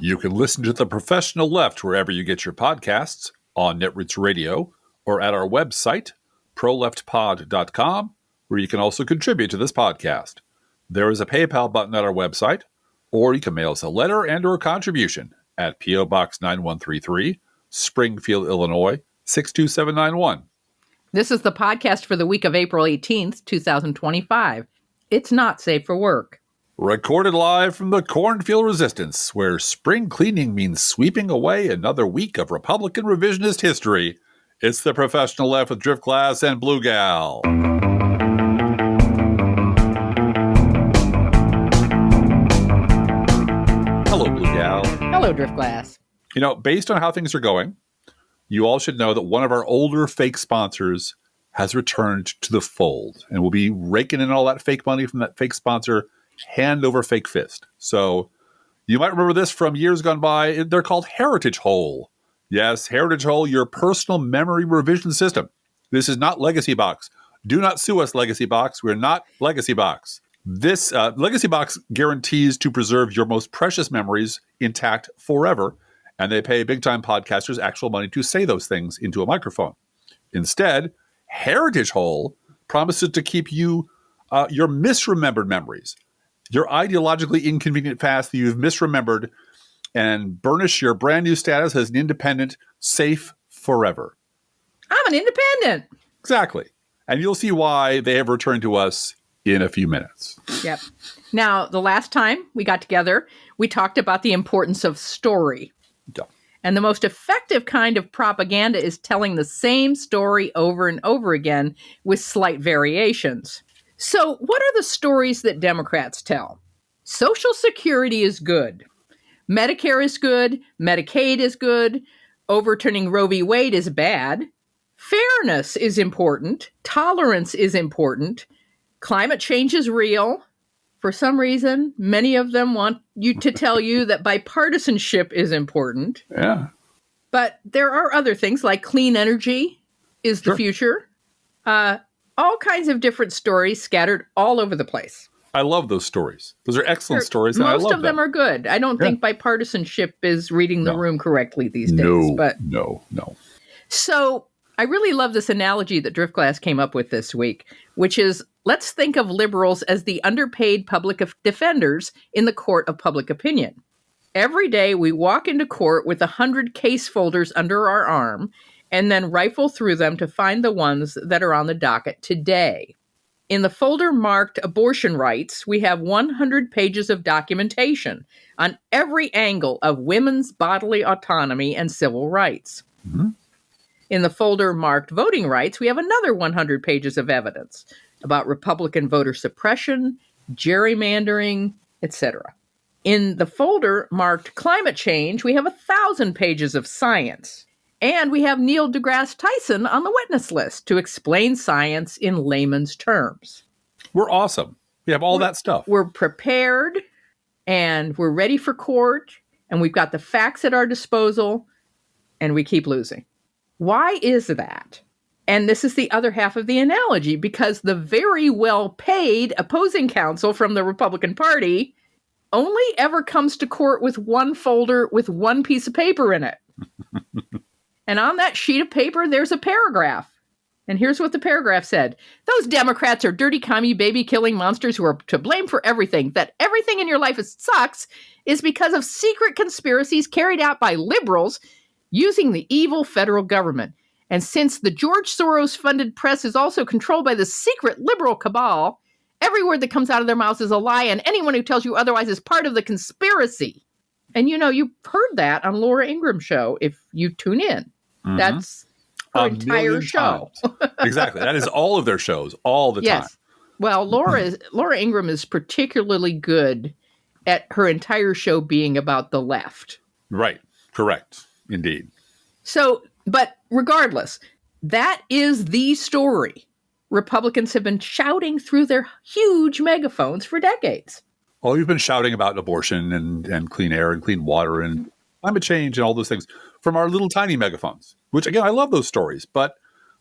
You can listen to The Professional Left wherever you get your podcasts, on Netroots Radio, or at our website, proleftpod.com, where you can also contribute to this podcast. There is a PayPal button at our website, or you can mail us a letter and or contribution at P.O. Box 9133, Springfield, Illinois, 62791. This is the podcast for the week of April 18th, 2025. It's not safe for work. Recorded live from the Cornfield Resistance, where spring cleaning means sweeping away another week of Republican revisionist history. It's The Professional Left with Driftglass and Blue Gal. Hello, Blue Gal. Hello, Driftglass. You know, based on how things are going, you all should know that one of our older fake sponsors has returned to the fold, and we'll be raking in all that fake money from that fake sponsor hand over fake fist. So you might remember this from years gone by. They're called Heritage Hole. Yes, Heritage Hole, your personal memory revision system. This is not Legacy Box. Do not sue us, Legacy Box. We're not Legacy Box. This Legacy Box guarantees to preserve your most precious memories intact forever, and they pay big-time podcasters actual money to say those things into a microphone. Instead, Heritage Hole promises to keep you your misremembered memories, your ideologically inconvenient past that you've misremembered, and burnish your brand new status as an independent, safe forever. I'm an independent. Exactly. And you'll see why they have returned to us in a few minutes. Yep. Now, the last time we got together, we talked about the importance of story. Yeah. And the most effective kind of propaganda is telling the same story over and over again with slight variations. So what are the stories that Democrats tell? Social Security is good. Medicare is good. Medicaid is good. Overturning Roe v. Wade is bad. Fairness is important. Tolerance is important. Climate change is real. For some reason, many of them want you to tell you that bipartisanship is important. Yeah. But there are other things like clean energy is the future. All kinds of different stories scattered all over the place. I love those stories. Those are excellent stories, and I love them. Most of them are good. I don't think bipartisanship is reading the room correctly these days. No. So I really love this analogy that Driftglass came up with this week, which is, let's think of liberals as the underpaid public defenders in the court of public opinion. Every day we walk into court with 100 case folders under our arm and then rifle through them to find the ones that are on the docket today. In the folder marked abortion rights, we have 100 pages of documentation on every angle of women's bodily autonomy and civil rights. Mm-hmm. In the folder marked voting rights, we have another 100 pages of evidence about Republican voter suppression, gerrymandering, etc. In the folder marked climate change, we have 1,000 pages of science. And we have Neil deGrasse Tyson on the witness list to explain science in layman's terms. We're awesome. We have all that stuff. We're prepared, and we're ready for court, and we've got the facts at our disposal, and we keep losing. Why is that? And this is the other half of the analogy, because the very well-paid opposing counsel from the Republican Party only ever comes to court with one folder with one piece of paper in it. And on that sheet of paper, there's a paragraph. And here's what the paragraph said. Those Democrats are dirty commie baby killing monsters who are to blame for everything. That everything in your life sucks is because of secret conspiracies carried out by liberals using the evil federal government. And since the George Soros-funded press is also controlled by the secret liberal cabal, every word that comes out of their mouths is a lie, and anyone who tells you otherwise is part of the conspiracy. And you know, you've heard that on Laura Ingram's show if you tune in. Mm-hmm. That's her entire show. Exactly. That is all of their shows all the time. Well, Laura Ingraham is particularly good at her entire show being about the left. Right. Correct. Indeed. So, but regardless, that is the story Republicans have been shouting through their huge megaphones for decades. Well, we've been shouting about abortion and clean air and clean water and climate change and all those things from our little tiny megaphones, which, again, I love those stories. But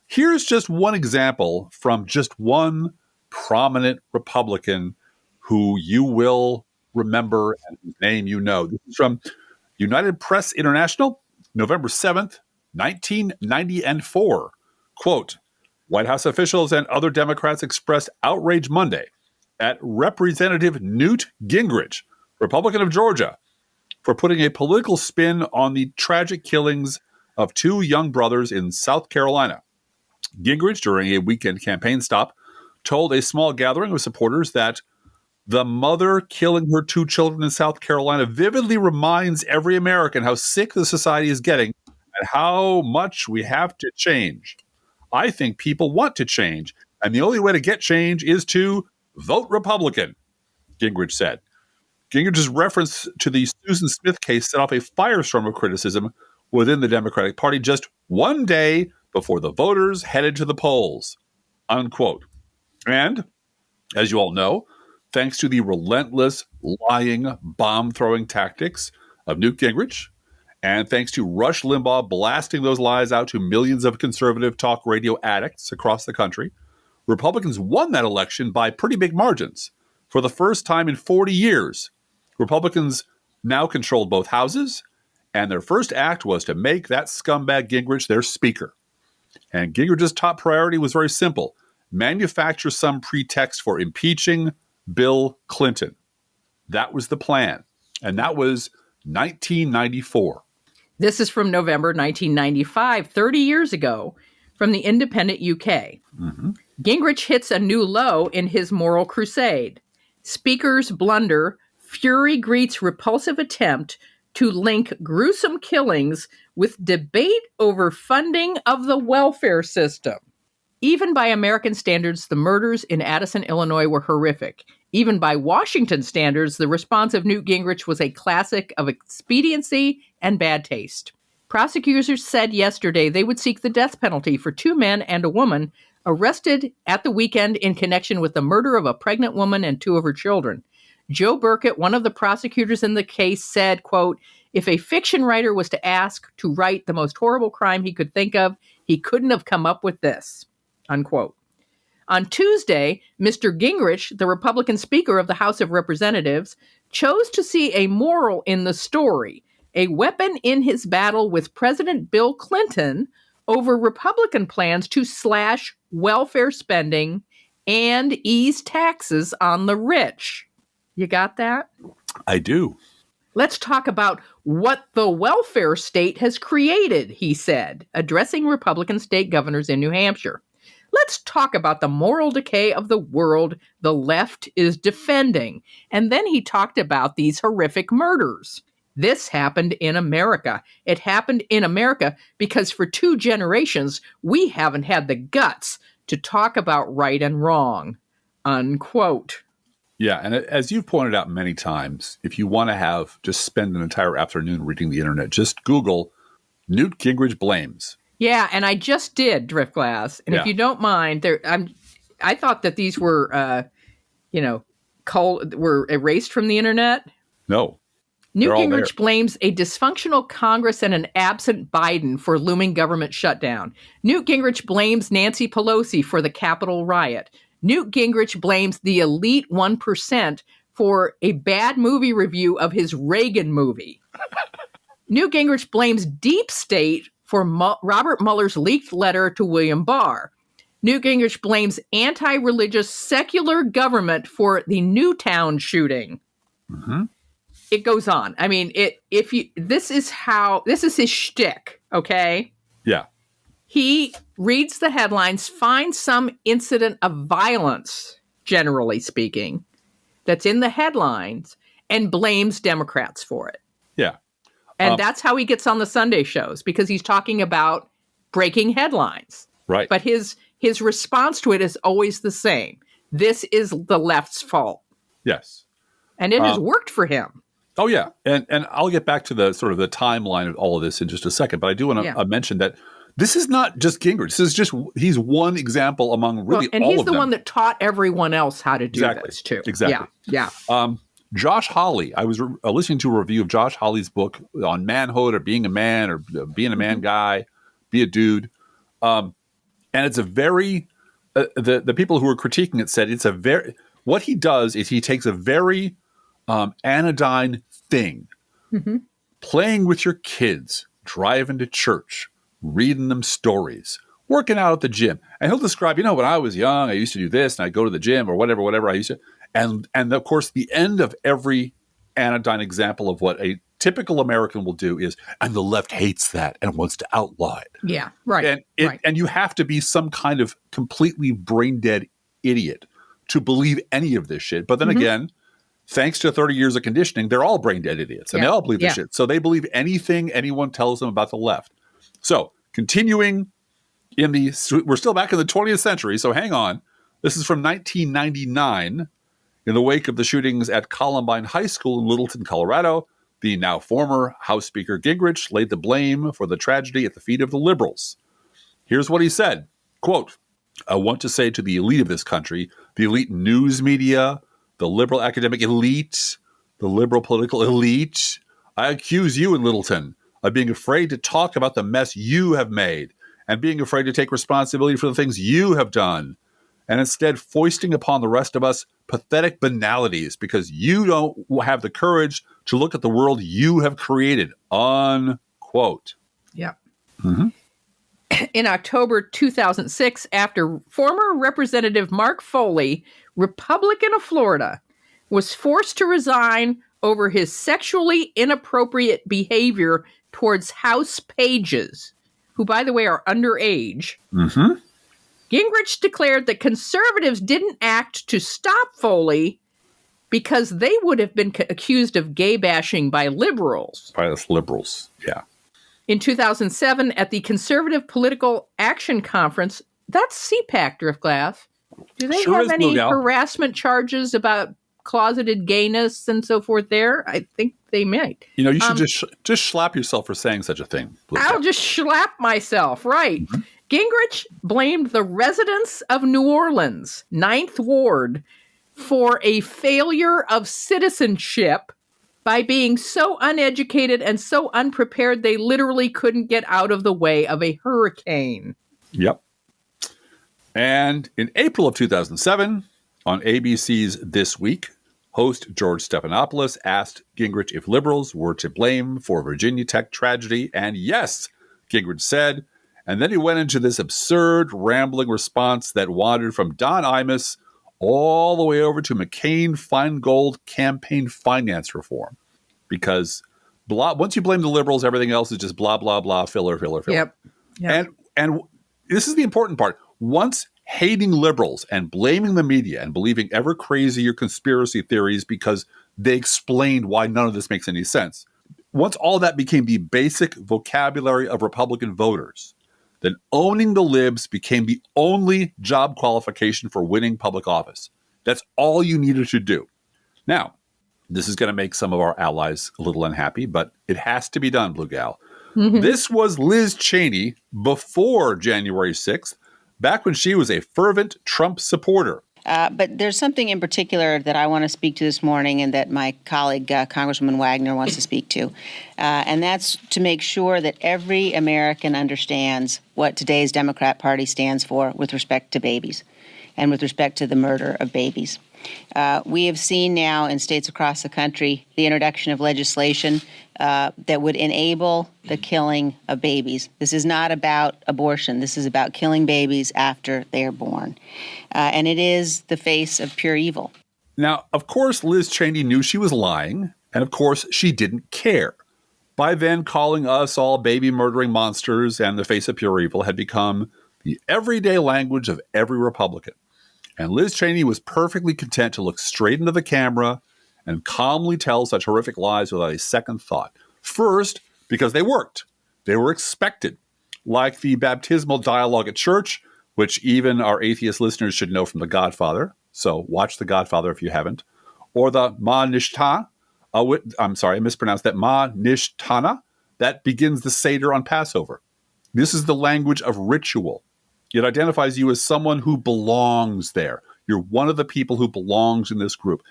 here's just one example from just one prominent Republican who you will remember and whose name you know. This is from United Press International, November 7th, 1990 and 4. Quote, White House officials and other Democrats expressed outrage Monday at Representative Newt Gingrich, Republican of Georgia, for putting a political spin on the tragic killings of two young brothers in South Carolina. Gingrich, during a weekend campaign stop, told a small gathering of supporters that the mother killing her two children in South Carolina vividly reminds every American how sick the society is getting and how much we have to change. I think people want to change, and the only way to get change is to vote Republican, Gingrich said. Gingrich's reference to the Susan Smith case set off a firestorm of criticism within the Democratic Party just one day before the voters headed to the polls, unquote. And, as you all know, thanks to the relentless, lying, bomb-throwing tactics of Newt Gingrich, and thanks to Rush Limbaugh blasting those lies out to millions of conservative talk radio addicts across the country, Republicans won that election by pretty big margins. For the first time in 40 years, Republicans now controlled both houses, and their first act was to make that scumbag Gingrich their speaker. And Gingrich's top priority was very simple: manufacture some pretext for impeaching Bill Clinton. That was the plan. And that was 1994. This is from November 1995, 30 years ago, from the Independent UK. Mm-hmm. Gingrich hits a new low in his moral crusade. Speakers blunder, fury greets repulsive attempt to link gruesome killings with debate over funding of the welfare system. Even by American standards, the murders in Addison, Illinois were horrific. Even by Washington standards, the response of Newt Gingrich was a classic of expediency and bad taste. Prosecutors said yesterday they would seek the death penalty for two men and a woman arrested at the weekend in connection with the murder of a pregnant woman and two of her children. Joe Burkett, one of the prosecutors in the case, said, quote, if a fiction writer was to ask to write the most horrible crime he could think of, he couldn't have come up with this, unquote. On Tuesday, Mr. Gingrich, the Republican Speaker of the House of Representatives, chose to see a moral in the story, a weapon in his battle with President Bill Clinton over Republican plans to slash welfare spending and ease taxes on the rich. You got that? I do. Let's talk about what the welfare state has created, he said, addressing Republican state governors in New Hampshire. Let's talk about the moral decay of the world the left is defending. And then he talked about these horrific murders. This happened in America. It happened in America because for 2 generations, we haven't had the guts to talk about right and wrong, unquote. Yeah, and as you've pointed out many times, if you want to just spend an entire afternoon reading the internet, just Google Newt Gingrich blames. Yeah, and I just did, Driftglass. And if you don't mind, I thought that these were, were erased from the internet. No. Newt Gingrich blames a dysfunctional Congress and an absent Biden for looming government shutdown. Newt Gingrich blames Nancy Pelosi for the Capitol riot. Newt Gingrich blames the elite 1% for a bad movie review of his Reagan movie. Newt Gingrich blames Deep State for Robert Mueller's leaked letter to William Barr. Newt Gingrich blames anti-religious secular government for the Newtown shooting. Mm-hmm. It goes on. I mean, this is his shtick, okay? Yeah. He reads the headlines, finds some incident of violence, generally speaking, that's in the headlines, and blames Democrats for it. Yeah. And that's how he gets on the Sunday shows, because he's talking about breaking headlines. Right. But his response to it is always the same. This is the left's fault. Yes. And it has worked for him. Oh, yeah. And I'll get back to the sort of the timeline of all of this in just a second. But I do want to mention that this is not just Gingrich. This is he's one example among really all of them. And he's the one that taught everyone else how to do this, too. Exactly. Yeah. Josh Hawley, I was listening to a review of Josh Hawley's book on manhood or being a man or being a man guy, be a dude. And it's a very, the people who were critiquing it said it's what he does is he takes a very anodyne thing, playing with your kids, driving to church, reading them stories, working out at the gym. And he'll describe, when I was young, I used to do this, and I'd go to the gym or whatever I used to. And of course, the end of every anodyne example of what a typical American will do is, and the left hates that and wants to outlaw it. Yeah, right. And you have to be some kind of completely brain dead idiot to believe any of this shit. But then again, thanks to 30 years of conditioning, they're all brain dead idiots, and they all believe this shit. So they believe anything anyone tells them about the left. So continuing we're still back in the 20th century, so hang on. This is from 1999. In the wake of the shootings at Columbine High School in Littleton, Colorado, the now former House Speaker Gingrich laid the blame for the tragedy at the feet of the liberals. Here's what he said, quote, "I want to say to the elite of this country, the elite news media, the liberal academic elite, the liberal political elite, I accuse you in Littleton of being afraid to talk about the mess you have made and being afraid to take responsibility for the things you have done, and instead foisting upon the rest of us pathetic banalities because you don't have the courage to look at the world you have created," unquote. Yeah. In October 2006, after former Representative Mark Foley, Republican of Florida, was forced to resign over his sexually inappropriate behavior towards House pages, who, by the way, are underage, Gingrich declared that conservatives didn't act to stop Foley because they would have been accused of gay bashing by liberals. By us liberals, yeah. In 2007, at the Conservative Political Action Conference, that's CPAC, Driftglass. Do they have any harassment charges about closeted gayness and so forth there? I think they might. You should just slap yourself for saying such a thing. I'll just slap myself, right. Gingrich blamed the residents of New Orleans, 9th Ward, for a failure of citizenship by being so uneducated and so unprepared they literally couldn't get out of the way of a hurricane. Yep. And in April of 2007, on ABC's This Week, host George Stephanopoulos asked Gingrich if liberals were to blame for Virginia Tech tragedy, and yes, Gingrich said, and then he went into this absurd, rambling response that wandered from Don Imus all the way over to McCain-Feingold campaign finance reform. Because once you blame the liberals, everything else is just blah, blah, blah, filler. Yep. And this is the important part. Once hating liberals and blaming the media and believing ever crazier conspiracy theories because they explained why none of this makes any sense, once all that became the basic vocabulary of Republican voters, then owning the libs became the only job qualification for winning public office. That's all you needed to do. Now, this is going to make some of our allies a little unhappy, but it has to be done, Blue Gal. This was Liz Cheney before January 6th, back when she was a fervent Trump supporter. But there's something in particular that I want to speak to this morning and that my colleague, Congresswoman Wagner, wants to speak to. And that's to make sure that every American understands what today's Democrat Party stands for with respect to babies and with respect to the murder of babies. We have seen now in states across the country the introduction of legislation that would enable the killing of babies. This is not about abortion. This is about killing babies after they are born. And it is the face of pure evil. Now, of course, Liz Cheney knew she was lying, and of course, she didn't care. By then, calling us all baby-murdering monsters and the face of pure evil had become the everyday language of every Republican. And Liz Cheney was perfectly content to look straight into the camera and calmly tell such horrific lies without a second thought. First, because they worked. They were expected. Like the baptismal dialogue at church, which even our atheist listeners should know from The Godfather. So watch The Godfather if you haven't. Or the Ma Nishtana. I'm sorry, I mispronounced that. Ma Nishtana. That begins the Seder on Passover. This is the language of ritual. It identifies you as someone who belongs there. You're one of the people who belongs in this group.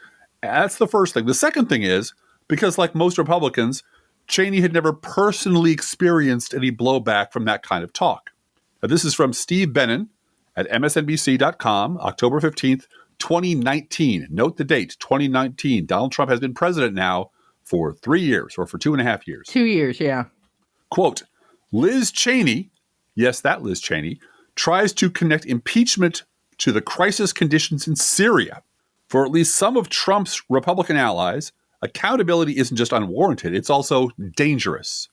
That's the first thing. The second thing is, because like most Republicans, Cheney had never personally experienced any blowback from that kind of talk. Now, this is from Steve Bannon at MSNBC.com, October 15th, 2019. Note the date, 2019. Donald Trump has been president now for 3 years or for 2.5 years. 2 years, yeah. Quote, Liz Cheney, yes, that Liz Cheney, tries to connect impeachment to the crisis conditions in Syria. For at least some of Trump's Republican allies, accountability isn't just unwarranted, it's also dangerous.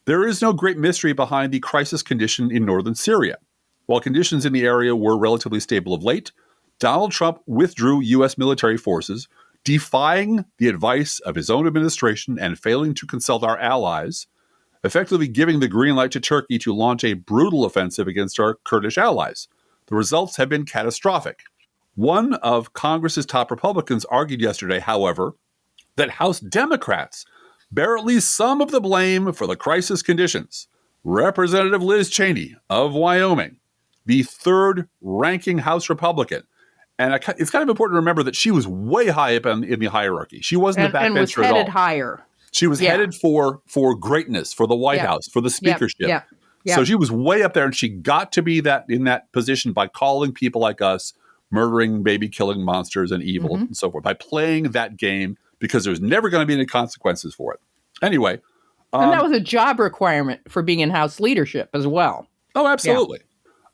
There is no great mystery behind the crisis condition in northern Syria. While conditions in the area were relatively stable of late, Donald Trump withdrew U.S. military forces, defying the advice of his own administration and failing to consult our allies, effectively giving the green light to Turkey to launch a brutal offensive against our Kurdish allies. The results have been catastrophic. One of Congress's top Republicans argued yesterday, however, that House Democrats bear at least some of the blame for the crisis conditions. Representative Liz Cheney of Wyoming, the third-ranking House Republican, and it's kind of important to remember that she was way high up in the hierarchy. She wasn't a backbencher at all. And was headed higher. She was headed for greatness, for the White House, for the speakership. So she was way up there, and she got to be in that position by calling people like us murdering, baby-killing monsters and evil and so forth, by playing that game because there's never going to be any consequences for it. Anyway. And that was a job requirement for being in House leadership as well. Oh, absolutely.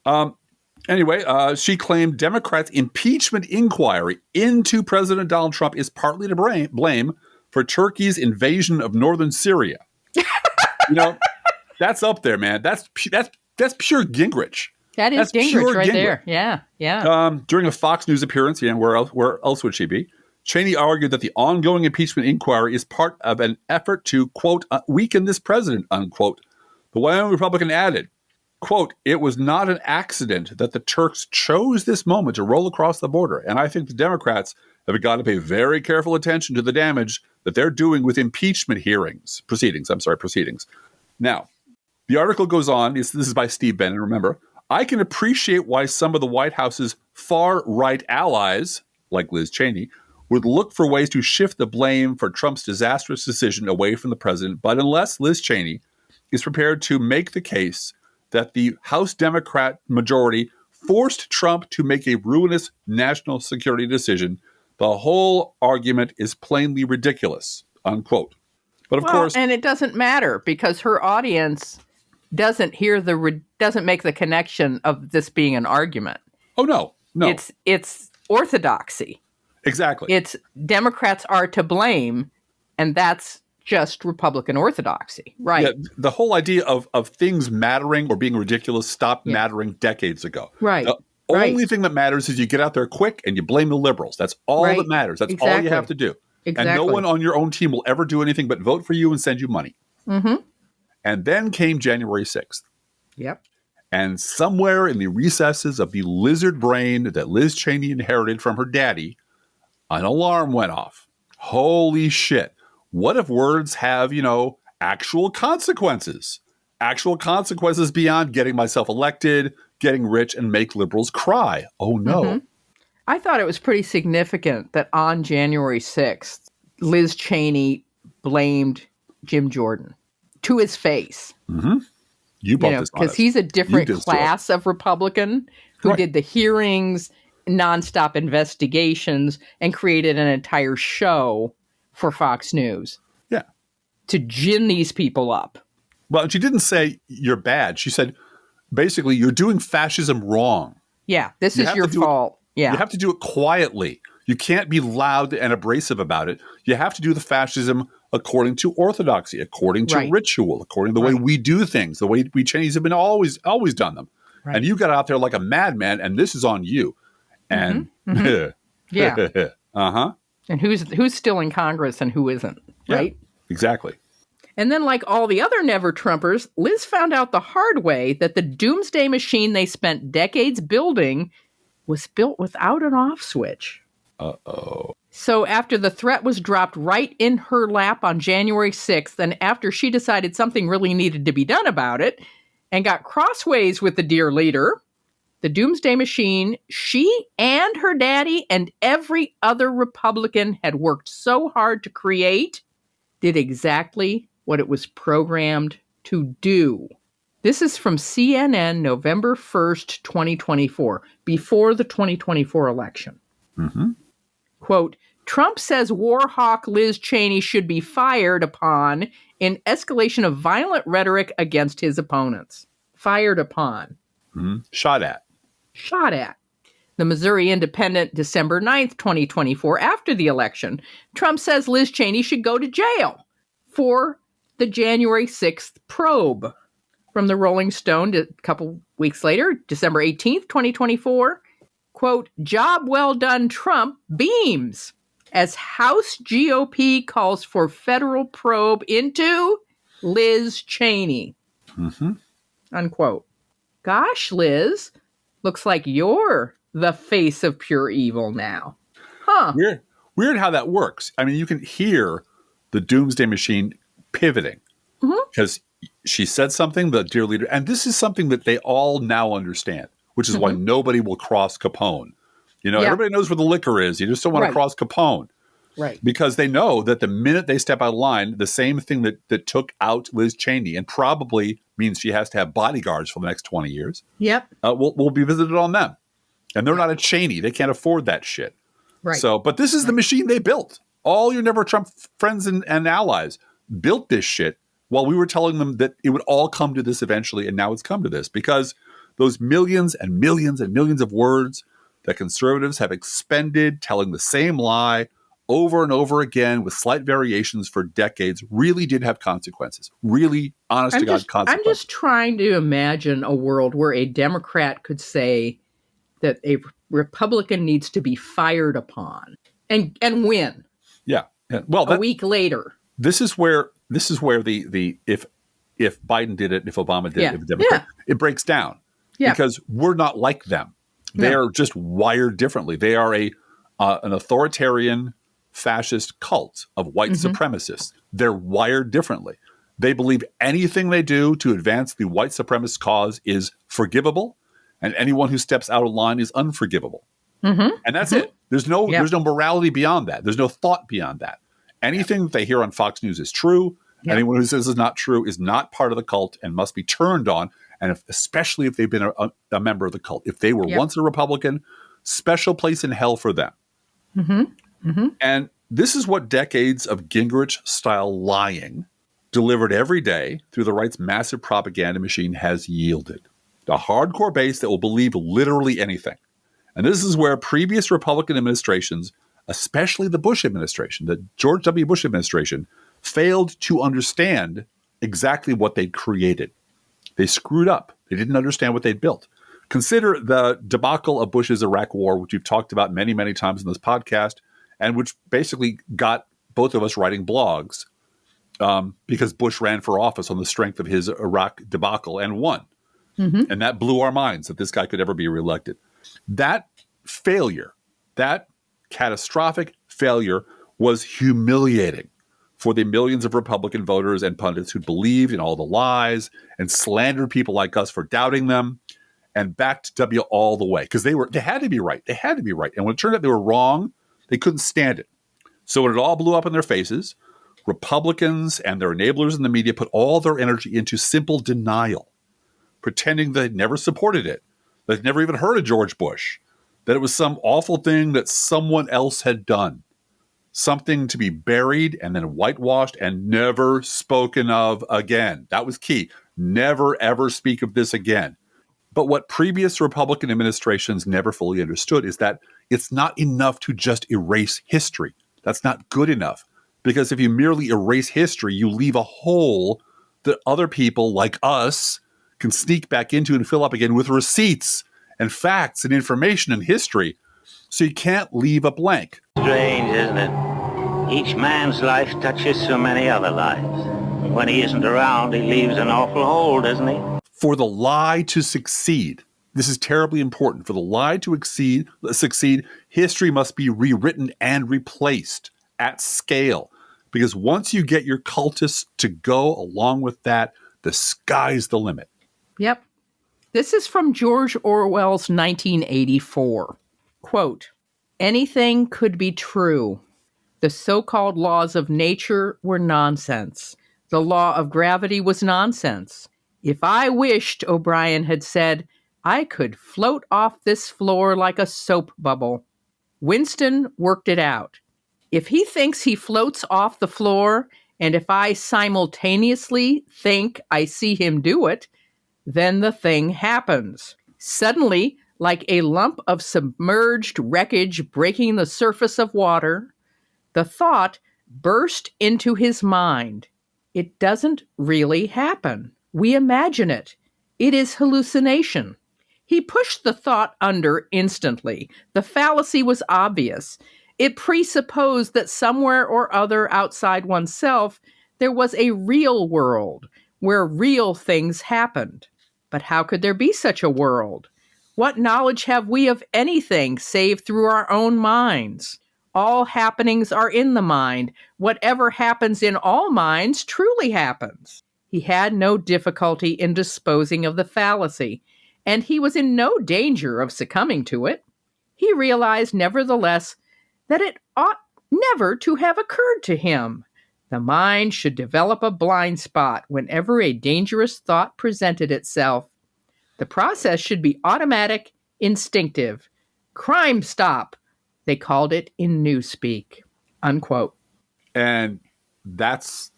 Yeah. Anyway, she claimed Democrats' impeachment inquiry into President Donald Trump is partly to blame for Turkey's invasion of northern Syria. That's up there, man. That's pure Gingrich. That's Gingrich right there. Yeah. During a Fox News appearance, where else would she be? Cheney argued that the ongoing impeachment inquiry is part of an effort to, quote, weaken this president, unquote. The Wyoming Republican added, quote, it was not an accident that the Turks chose this moment to roll across the border. And I think the Democrats have got to pay very careful attention to the damage that they're doing with impeachment proceedings. Now, the article goes on. This is by Steve Bannon, remember. I can appreciate why some of the White House's far-right allies, like Liz Cheney, would look for ways to shift the blame for Trump's disastrous decision away from the president. But unless Liz Cheney is prepared to make the case that the House Democrat majority forced Trump to make a ruinous national security decision, the whole argument is plainly ridiculous, unquote. But of course, and it doesn't matter because her audience doesn't make the connection of this being an argument. Oh, no. It's orthodoxy. Exactly. It's Democrats are to blame, and that's just Republican orthodoxy, right? Yeah, the whole idea of things mattering or being ridiculous stopped mattering decades ago. Right. The only thing that matters is you get out there quick and you blame the liberals. That's all that matters. That's all you have to do. Exactly. And no one on your own team will ever do anything but vote for you and send you money. Mm-hmm. And then came January 6th. Yep. And somewhere in the recesses of the lizard brain that Liz Cheney inherited from her daddy, an alarm went off. Holy shit. What if words have, actual consequences? Actual consequences beyond getting myself elected, getting rich, and make liberals cry. Oh, no. Mm-hmm. I thought it was pretty significant that on January 6th, Liz Cheney blamed Jim Jordan to his face. Mm-hmm. You brought this on us. Because he's a different class of Republican who did the hearings, nonstop investigations, and created an entire show for Fox News. Yeah. To gin these people up. Well, she didn't say you're bad. She said, basically, you're doing fascism wrong. Yeah, this is your fault. You have to do it quietly. You can't be loud and abrasive about it. You have to do the fascism according to orthodoxy, according to ritual, according to the way we do things, the way we Chinese have been always done them. Right. And you got out there like a madman, and this is on you. And yeah. And who's still in Congress and who isn't, right? Exactly. And then, like all the other Never-Trumpers, Liz found out the hard way that the doomsday machine they spent decades building was built without an off switch. Uh-oh. So after the threat was dropped right in her lap on January 6th, and after she decided something really needed to be done about it, and got crossways with the dear leader, the doomsday machine she and her daddy and every other Republican had worked so hard to create did exactly what it was programmed to do. This is from CNN, November 1st, 2024, before the 2024 election. Mm-hmm. Quote, Trump says war hawk Liz Cheney should be fired upon in escalation of violent rhetoric against his opponents. Fired upon. Shot at. Shot at. The Missouri Independent, December 9th, 2024, after the election, Trump says Liz Cheney should go to jail for the January 6th probe. From the Rolling Stone a couple weeks later, December 18th, 2024, quote, job well done, Trump beams as House GOP calls for federal probe into Liz Cheney. Unquote. Gosh, Liz, looks like you're the face of pure evil now. Huh. Weird how that works. I mean, you can hear the doomsday machine pivoting because she said something, the dear leader, and this is something that they all now understand, which is why nobody will cross Capone. You know, everybody knows where the liquor is. You just don't want to cross Capone. Right. Because they know that the minute they step out of line, the same thing that took out Liz Cheney and probably means she has to have bodyguards for the next 20 years. Yep. Will be visited on them. And they're not a Cheney. They can't afford that shit. Right. So, but this is the machine they built. All your Never Trump friends and allies built this shit while we were telling them that it would all come to this eventually. And now it's come to this because those millions and millions and millions of words that conservatives have expended telling the same lie over and over again with slight variations for decades really did have consequences. Really, honest to God, consequences. I'm just trying to imagine a world where a Democrat could say that a Republican needs to be fired upon and win. Yeah. Well, a week later. This is where the if Biden did it, if Obama did it, if Democrat, it breaks down. Yeah. Because we're not like them. They're just wired differently. They are an authoritarian fascist cult of white supremacists. They're wired differently. They believe anything they do to advance the white supremacist cause is forgivable, and anyone who steps out of line is unforgivable. And that's it. There's no morality beyond that. There's no thought beyond that. Anything that they hear on Fox News is true. Anyone who says it's not true is not part of the cult and must be turned on. And especially if they've been a member of the cult. If they were once a Republican, special place in hell for them. And this is what decades of Gingrich-style lying delivered every day through the right's massive propaganda machine has yielded. A hardcore base that will believe literally anything. And this is where previous Republican administrations, especially the Bush administration, the George W. Bush administration, failed to understand exactly what they'd created. They screwed up. They didn't understand what they'd built. Consider the debacle of Bush's Iraq war, which we've talked about many, many times in this podcast, and which basically got both of us writing blogs because Bush ran for office on the strength of his Iraq debacle and won. And that blew our minds that this guy could ever be reelected. That failure, that catastrophic failure was humiliating for the millions of Republican voters and pundits who believed in all the lies and slandered people like us for doubting them and backed W all the way because they had to be right. They had to be right. And when it turned out they were wrong, they couldn't stand it. So when it all blew up in their faces, Republicans and their enablers in the media put all their energy into simple denial, pretending they'd never supported it, they'd never even heard of George Bush, that it was some awful thing that someone else had done. Something to be buried and then whitewashed and never spoken of again. That was key. Never, ever speak of this again. But what previous Republican administrations never fully understood is that it's not enough to just erase history. That's not good enough. Because if you merely erase history, you leave a hole that other people like us can sneak back into and fill up again with receipts and facts and information and history. So you can't leave a blank. Strange, isn't it? Each man's life touches so many other lives. When he isn't around, he leaves an awful hole, doesn't he? For the lie to succeed, this is terribly important. For the lie to succeed, history must be rewritten and replaced at scale. Because once you get your cultists to go along with that, the sky's the limit. Yep. This is from George Orwell's 1984. Quote, anything could be true. The so-called laws of nature were nonsense. The law of gravity was nonsense. If I wished, O'Brien had said, I could float off this floor like a soap bubble. Winston worked it out. If he thinks he floats off the floor, and if I simultaneously think I see him do it, then the thing happens. Suddenly, like a lump of submerged wreckage breaking the surface of water, the thought burst into his mind. It doesn't really happen. We imagine it. It is hallucination. He pushed the thought under instantly. The fallacy was obvious. It presupposed that somewhere or other outside oneself, there was a real world where real things happened. But how could there be such a world? What knowledge have we of anything save through our own minds? All happenings are in the mind. Whatever happens in all minds truly happens. He had no difficulty in disposing of the fallacy, and he was in no danger of succumbing to it. He realized, nevertheless, that it ought never to have occurred to him. The mind should develop a blind spot whenever a dangerous thought presented itself. The process should be automatic, instinctive. Crime stop, they called it in newspeak, unquote. And that's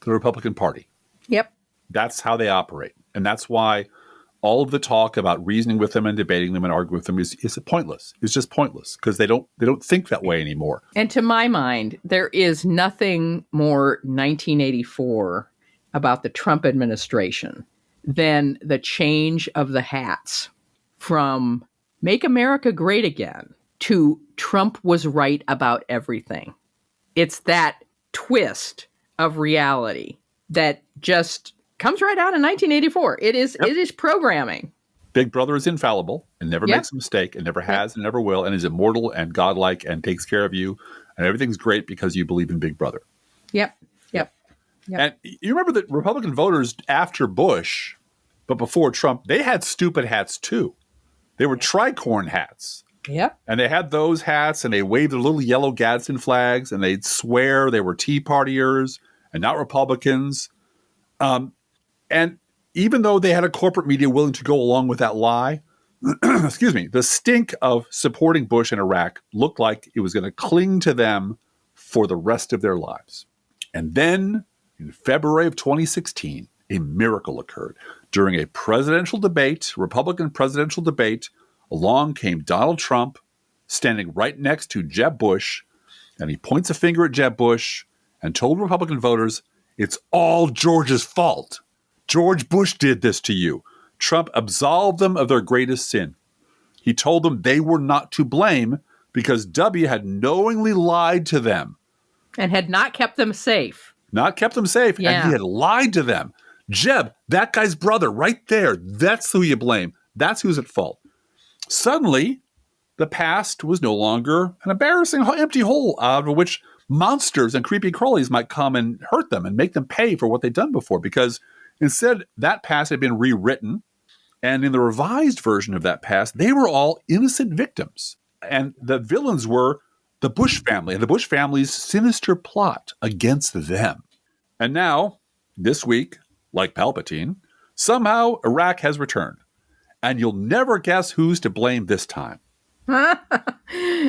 the Republican Party. Yep. That's how they operate. And that's why all of the talk about reasoning with them and debating them and arguing with them is pointless. It's just pointless because they don't think that way anymore. And to my mind, there is nothing more 1984 about the Trump administration than the change of the hats from Make America Great Again to Trump was right about everything. It's that twist of reality that just comes right out in 1984. It is programming. Big Brother is infallible and never makes a mistake and never has and never will and is immortal and godlike and takes care of you and everything's great because you believe in Big Brother. Yep. And you remember that Republican voters after Bush, but before Trump, they had stupid hats too. They were tricorn hats. Yep. And they had those hats and they waved their little yellow Gadsden flags and they'd swear they were Tea Partiers and not Republicans. And even though they had a corporate media willing to go along with that lie, excuse me, the stink of supporting Bush in Iraq looked like it was going to cling to them for the rest of their lives. And then in February of 2016, a miracle occurred. During a presidential debate, Republican presidential debate, along came Donald Trump standing right next to Jeb Bush, and he points a finger at Jeb Bush and told Republican voters, it's all George's fault. George Bush did this to you. Trump absolved them of their greatest sin. He told them they were not to blame because W had knowingly lied to them. And had not kept them safe. Not kept them safe, and he had lied to them. Jeb, that guy's brother right there, that's who you blame. That's who's at fault. Suddenly, the past was no longer an embarrassing empty hole out of which monsters and creepy crawlies might come and hurt them and make them pay for what they'd done before. Because instead, that past had been rewritten. And in the revised version of that past, they were all innocent victims. And the villains were the Bush family and the Bush family's sinister plot against them. And now, this week, like Palpatine, somehow Iraq has returned. And you'll never guess who's to blame this time.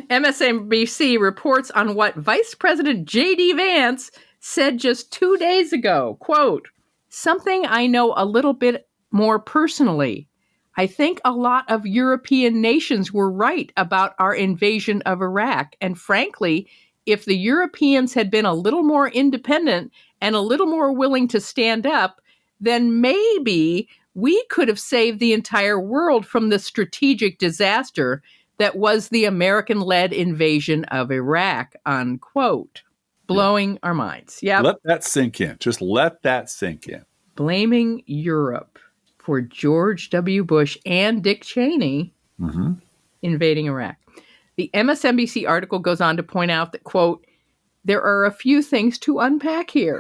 MSNBC reports on what Vice President J.D. Vance said just 2 days ago. Quote, something I know a little bit more personally. I think a lot of European nations were right about our invasion of Iraq. And frankly, if the Europeans had been a little more independent and a little more willing to stand up, then maybe we could have saved the entire world from the strategic disaster that was the American-led invasion of Iraq, unquote. Blowing our minds. Yeah. Let that sink in. Just let that sink in. Blaming Europe for George W. Bush and Dick Cheney invading Iraq. The MSNBC article goes on to point out that, quote, there are a few things to unpack here.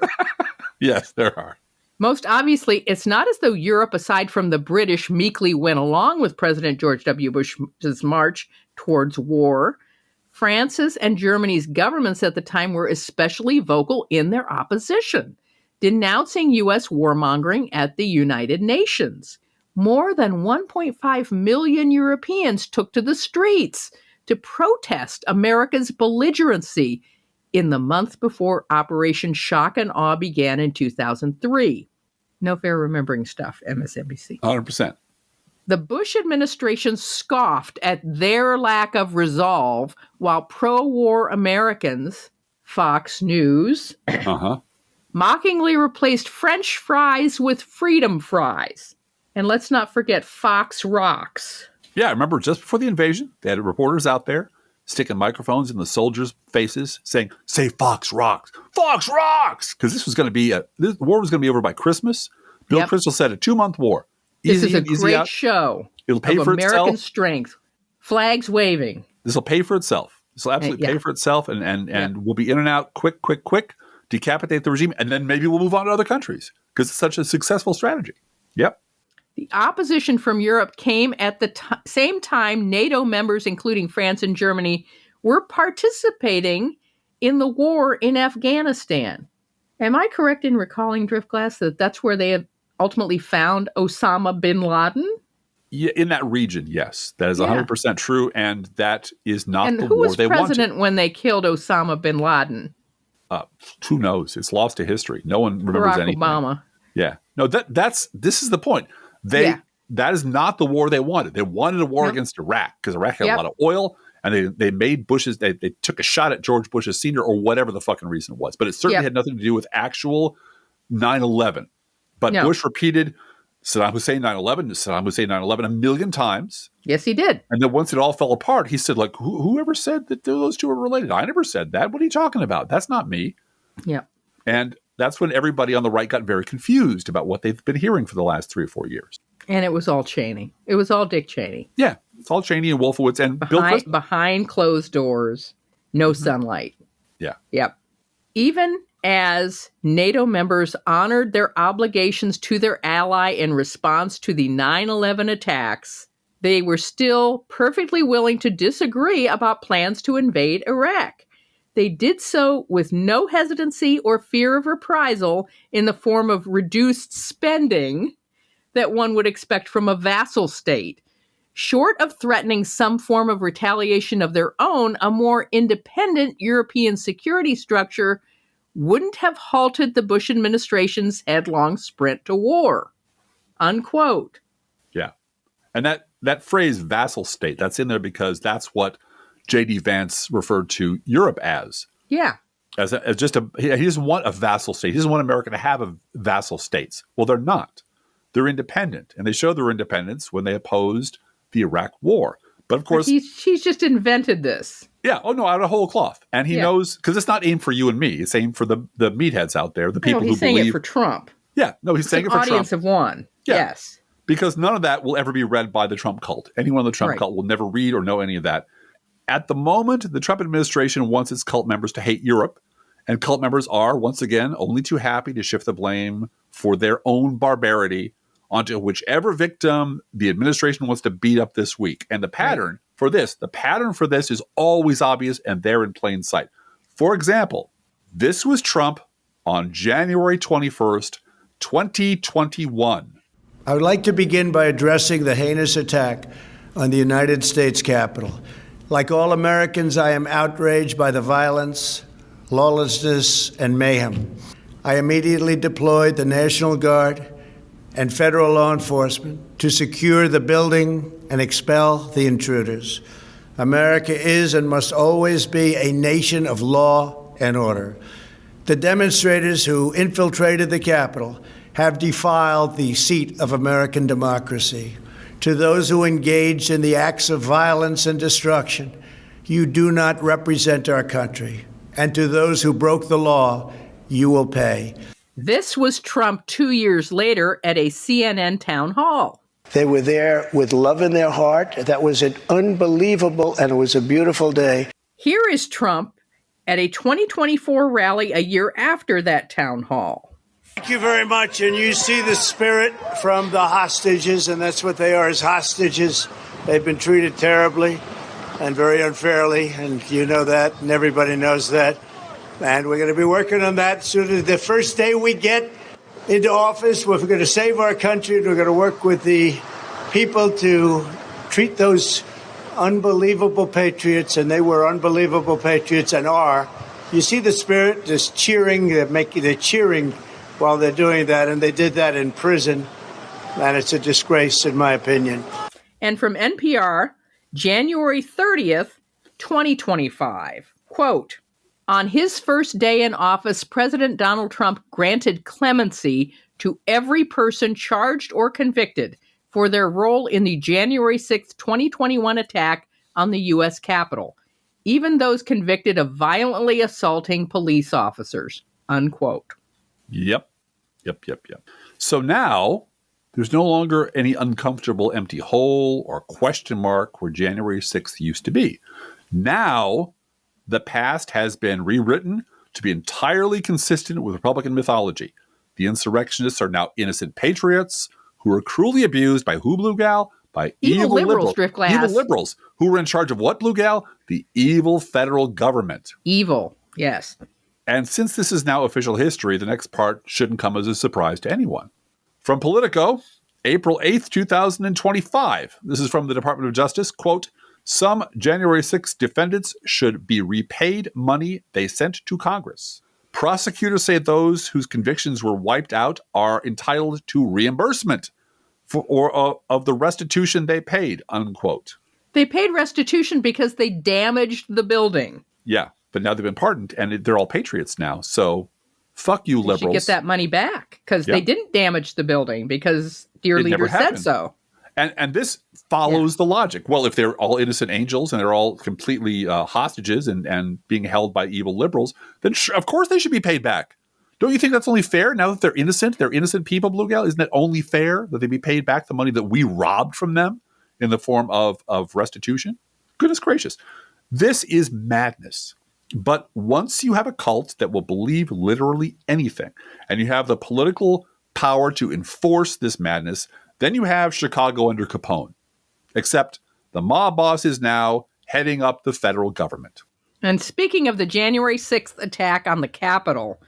Yes, there are. Most obviously, it's not as though Europe, aside from the British, meekly went along with President George W. Bush's march towards war. France's and Germany's governments at the time were especially vocal in their opposition, denouncing U.S. warmongering at the United Nations. More than 1.5 million Europeans took to the streets to protest America's belligerency in the month before Operation Shock and Awe began in 2003. No fair remembering stuff, MSNBC. 100%. The Bush administration scoffed at their lack of resolve, while pro-war Americans, Fox News, mockingly replaced French fries with freedom fries. And let's not forget Fox Rocks. Yeah, I remember just before the invasion, they had reporters out there sticking microphones in the soldiers' faces saying, say Fox Rocks. Fox Rocks! Because this was going to be, the war was going to be over by Christmas. Bill Kristol said a 2-month war. This is a great show. It'll pay for American itself. Strength. Flags waving. This will pay for itself. This will absolutely pay for itself, and we'll be in and out quick, decapitate the regime, and then maybe we'll move on to other countries because it's such a successful strategy. Yep. The opposition from Europe came at the same time NATO members, including France and Germany, were participating in the war in Afghanistan. Am I correct in recalling, Driftglass, that that's where they had ultimately found Osama bin Laden? Yeah, in that region, yes. That is 100% true, and that is not the war they wanted. And who was president when they killed Osama bin Laden? Who knows? It's lost to history. No one remembers anything. Barack Obama. Yeah. No, this is the point. That is not the war they wanted. They wanted a war against Iraq because Iraq had a lot of oil, and they made Bush's, they took a shot at George Bush's senior or whatever the fucking reason was. But it certainly had nothing to do with actual 9/11. But Bush repeated Saddam Hussein 9/11 a million times. Yes, he did. And then once it all fell apart, he said, like, whoever said that those two were related? I never said that. What are you talking about? That's not me. Yeah. And that's when everybody on the right got very confused about what they've been hearing for the last 3 or 4 years. And it was all Cheney. It was all Dick Cheney. Yeah. It's all Cheney and Wolfowitz and Bill Kristol. Behind closed doors, no sunlight. Yeah. Yep. Even as NATO members honored their obligations to their ally in response to the 9/11 attacks, they were still perfectly willing to disagree about plans to invade Iraq. They did so with no hesitancy or fear of reprisal in the form of reduced spending that one would expect from a vassal state. Short of threatening some form of retaliation of their own, a more independent European security structure wouldn't have halted the Bush administration's headlong sprint to war. Unquote. Yeah. And that phrase vassal state, that's in there because that's what J.D. Vance referred to Europe as. Yeah. As just he doesn't want a vassal state. He doesn't want America to have a vassal states. Well, they're not. They're independent. And they showed their independence when they opposed the Iraq war. But of course, he's just invented this. Yeah. Oh, no, out of whole cloth. And he knows, because it's not aimed for you and me. It's aimed for the meatheads out there, the people who believe. He's saying it for Trump. Yeah. No, he's saying it for Trump. The audience of one. Yeah. Yes. Because none of that will ever be read by the Trump cult. Anyone in the Trump cult will never read or know any of that. At the moment, the Trump administration wants its cult members to hate Europe. And cult members are, once again, only too happy to shift the blame for their own barbarity onto whichever victim the administration wants to beat up this week. And the pattern for this is always obvious and there in plain sight. For example, this was Trump on January 21st, 2021. I would like to begin by addressing the heinous attack on the United States Capitol. Like all Americans, I am outraged by the violence, lawlessness, and mayhem. I immediately deployed the National Guard and federal law enforcement to secure the building and expel the intruders. America is and must always be a nation of law and order. The demonstrators who infiltrated the Capitol have defiled the seat of American democracy. To those who engaged in the acts of violence and destruction, you do not represent our country. And to those who broke the law, you will pay. This was Trump 2 years later at a CNN town hall. They were there with love in their heart. That was an unbelievable, and it was a beautiful day. Here is Trump at a 2024 rally a year after that town hall. Thank you very much. And you see the spirit from the hostages, and that's what they are, as hostages. They've been treated terribly and very unfairly, and you know that, and everybody knows that. And we're going to be working on that soon as the first day we get into office. We're going to save our country, and we're going to work with the people to treat those unbelievable patriots, and they were unbelievable patriots and are You see the spirit, just cheering, they're cheering while they're doing that, and they did that in prison, and it's a disgrace, in my opinion. And from NPR, January 30th, 2025, quote, on his first day in office, President Donald Trump granted clemency to every person charged or convicted for their role in the January 6th, 2021 attack on the U.S. Capitol, even those convicted of violently assaulting police officers, unquote. Yep. So now there's no longer any uncomfortable empty hole or question mark where January 6th used to be. Now the past has been rewritten to be entirely consistent with Republican mythology. The insurrectionists are now innocent patriots who were cruelly abused by who, Blue Gal? By evil liberals. Driftglass. Evil liberals who were in charge of what, Blue Gal? The evil federal government. Evil, yes. And since this is now official history, the next part shouldn't come as a surprise to anyone. From Politico, April 8th, 2025. This is from the Department of Justice. Quote, some January 6th defendants should be repaid money they sent to Congress. Prosecutors say those whose convictions were wiped out are entitled to reimbursement of the restitution they paid, unquote. They paid restitution because they damaged the building. Yeah, but now they've been pardoned, and they're all patriots now. So, fuck you, liberals. They should get that money back, because they didn't damage the building, because dear leader said so. And this follows the logic. Well, if they're all innocent angels and they're all completely hostages and being held by evil liberals, then of course they should be paid back. Don't you think that's only fair now that they're innocent people, Blue Gal? Isn't it only fair that they be paid back the money that we robbed from them in the form of restitution? Goodness gracious. This is madness. But once you have a cult that will believe literally anything, and you have the political power to enforce this madness, then you have Chicago under Capone. Except the mob boss is now heading up the federal government. And speaking of the January 6th attack on the Capitol,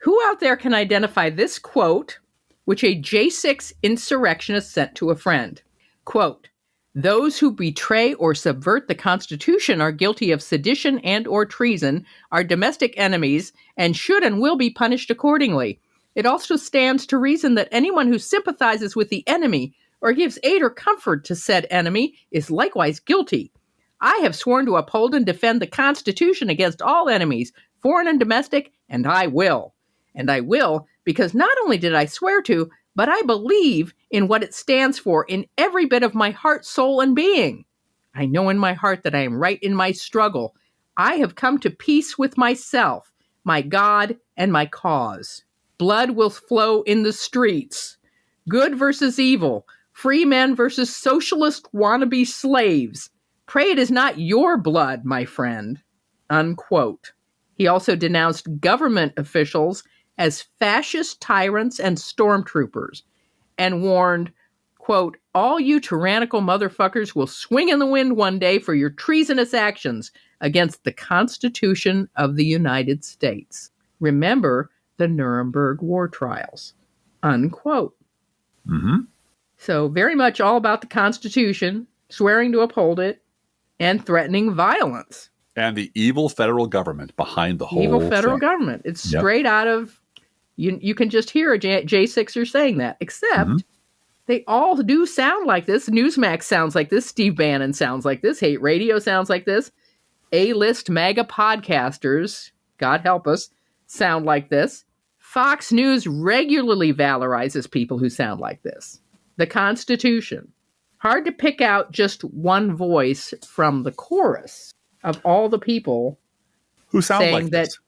who out there can identify this quote, which a J6 insurrectionist sent to a friend? Quote, those who betray or subvert the Constitution are guilty of sedition and or treason, are domestic enemies, and should and will be punished accordingly. It also stands to reason that anyone who sympathizes with the enemy or gives aid or comfort to said enemy is likewise guilty. I have sworn to uphold and defend the Constitution against all enemies, foreign and domestic, and I will. And I will because not only did I swear to, but I believe in what it stands for in every bit of my heart, soul, and being. I know in my heart that I am right in my struggle. I have come to peace with myself, my God, and my cause. Blood will flow in the streets. Good versus evil. Free men versus socialist wannabe slaves. Pray it is not your blood, my friend. Unquote. He also denounced government officials as fascist tyrants and stormtroopers and warned, quote, all you tyrannical motherfuckers will swing in the wind one day for your treasonous actions against the Constitution of the United States. Remember the Nuremberg war trials, unquote. Mm-hmm. So very much all about the Constitution, swearing to uphold it, and threatening violence. And the evil federal government behind the whole evil federal thing. Government. It's straight out of, you can just hear a J6er saying that, except they all do sound like this. Newsmax sounds like this. Steve Bannon sounds like this. Hate Radio sounds like this. A-list MAGA podcasters, God help us, sound like this. Fox News regularly valorizes people who sound like this. The Constitution. Hard to pick out just one voice from the chorus of all the people who sound saying like that this.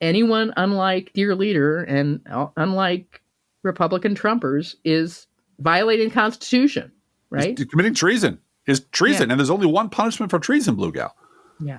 Anyone unlike dear leader and unlike Republican Trumpers is violating the Constitution, right? Committing treason is treason, and there's only one punishment for treason, Blue Gal. Yeah.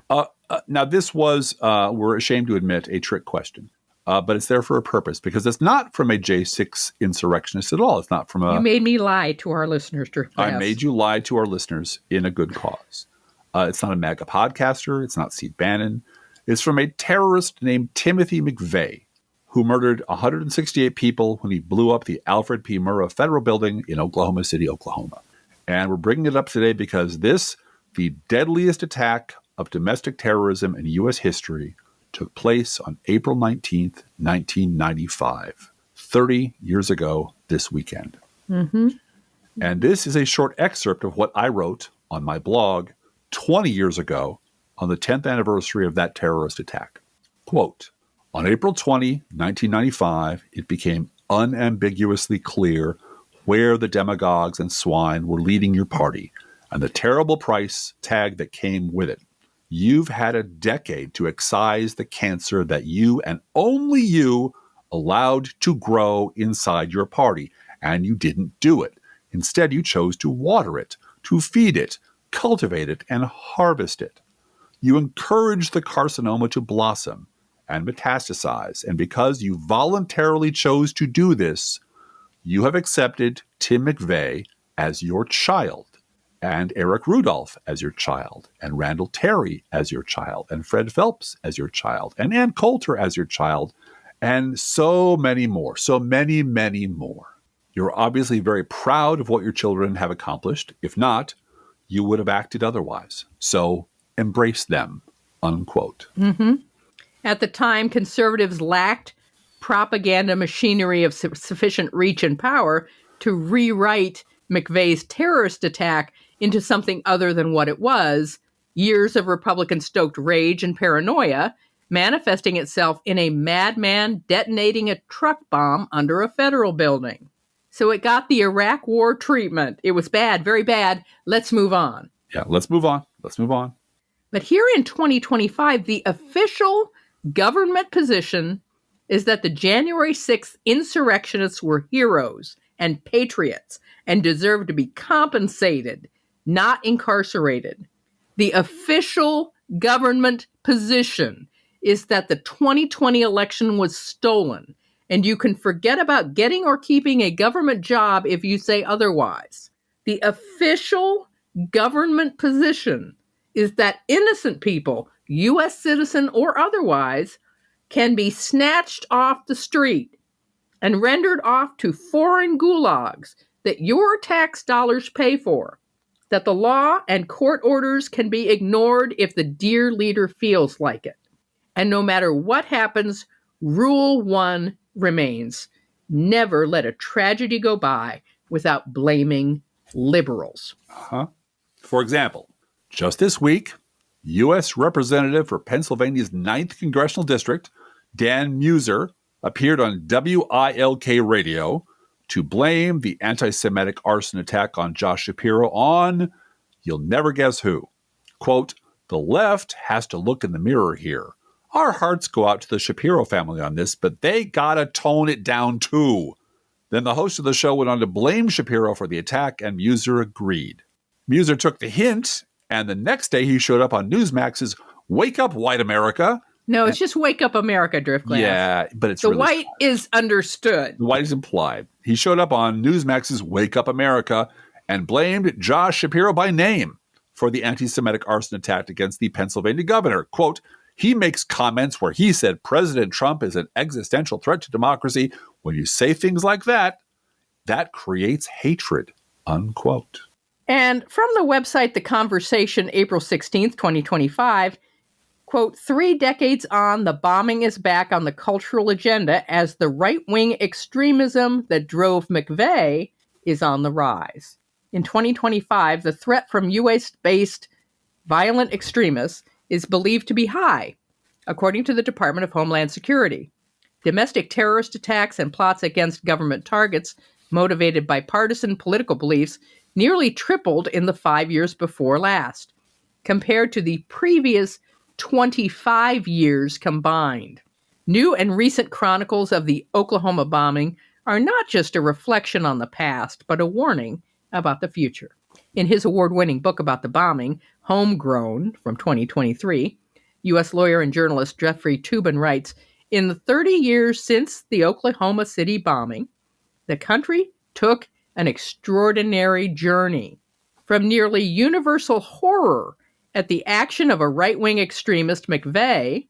Now, this was, we're ashamed to admit, a trick question. But it's there for a purpose, because it's not from a J6 insurrectionist at all. It's not from a... You made me lie to our listeners. I made you lie to our listeners in a good cause. It's not a MAGA podcaster. It's not Steve Bannon. It's from a terrorist named Timothy McVeigh, who murdered 168 people when he blew up the Alfred P. Murrah Federal Building in Oklahoma City, Oklahoma. And we're bringing it up today because this, the deadliest attack of domestic terrorism in U.S. history, took place on April 19th, 1995, 30 years ago this weekend. Mm-hmm. And this is a short excerpt of what I wrote on my blog 20 years ago on the 10th anniversary of that terrorist attack. Quote, on April 20, 1995, it became unambiguously clear where the demagogues and swine were leading your party and the terrible price tag that came with it. You've had a decade to excise the cancer that you and only you allowed to grow inside your party, and you didn't do it. Instead, you chose to water it, to feed it, cultivate it, and harvest it. You encouraged the carcinoma to blossom and metastasize, and because you voluntarily chose to do this, you have accepted Tim McVeigh as your child, and Eric Rudolph as your child, and Randall Terry as your child, and Fred Phelps as your child, and Ann Coulter as your child, and so many more, so many, many more. You're obviously very proud of what your children have accomplished. If not, you would have acted otherwise. So embrace them, unquote. Mm-hmm. At the time, conservatives lacked propaganda machinery of sufficient reach and power to rewrite McVeigh's terrorist attack into something other than what it was, years of Republican-stoked rage and paranoia, manifesting itself in a madman detonating a truck bomb under a federal building. So it got the Iraq War treatment. It was bad, very bad. Let's move on. Yeah, let's move on. Let's move on. But here in 2025, the official government position is that the January 6th insurrectionists were heroes and patriots and deserved to be compensated, not incarcerated. The official government position is that the 2020 election was stolen, and you can forget about getting or keeping a government job if you say otherwise. The official government position is that innocent people, U.S. citizen or otherwise, can be snatched off the street and rendered off to foreign gulags that your tax dollars pay for, that the law and court orders can be ignored if the dear leader feels like it. And no matter what happens, Rule 1 remains. Never let a tragedy go by without blaming liberals. For example, just this week, U.S. Representative for Pennsylvania's 9th Congressional District, Dan Muser, appeared on WILK radio to blame the anti-Semitic arson attack on Josh Shapiro on, you'll never guess who. Quote, the left has to look in the mirror here. Our hearts go out to the Shapiro family on this, but they gotta tone it down too. Then the host of the show went on to blame Shapiro for the attack, and Muser agreed. Muser took the hint, and the next day he showed up on Newsmax's Wake Up White America. No, it's just Wake Up America, Driftglass. Yeah, but it's the really white is understood. The white is implied. He showed up on Newsmax's Wake Up America and blamed Josh Shapiro by name for the anti-Semitic arson attack against the Pennsylvania governor. Quote, he makes comments where he said President Trump is an existential threat to democracy. When you say things like that, that creates hatred, unquote. And from the website The Conversation, April 16th, 2025, quote, 3 decades on, the bombing is back on the cultural agenda as the right-wing extremism that drove McVeigh is on the rise. In 2025, the threat from U.S.-based violent extremists is believed to be high, according to the Department of Homeland Security. Domestic terrorist attacks and plots against government targets motivated by partisan political beliefs nearly tripled in the 5 years before last, compared to the previous 25 years combined. New and recent chronicles of the Oklahoma bombing are not just a reflection on the past, but a warning about the future. In his award-winning book about the bombing, Homegrown, from 2023, U.S. lawyer and journalist Jeffrey Toobin writes, in the 30 years since the Oklahoma City bombing, the country took an extraordinary journey from nearly universal horror at the action of a right-wing extremist, McVeigh,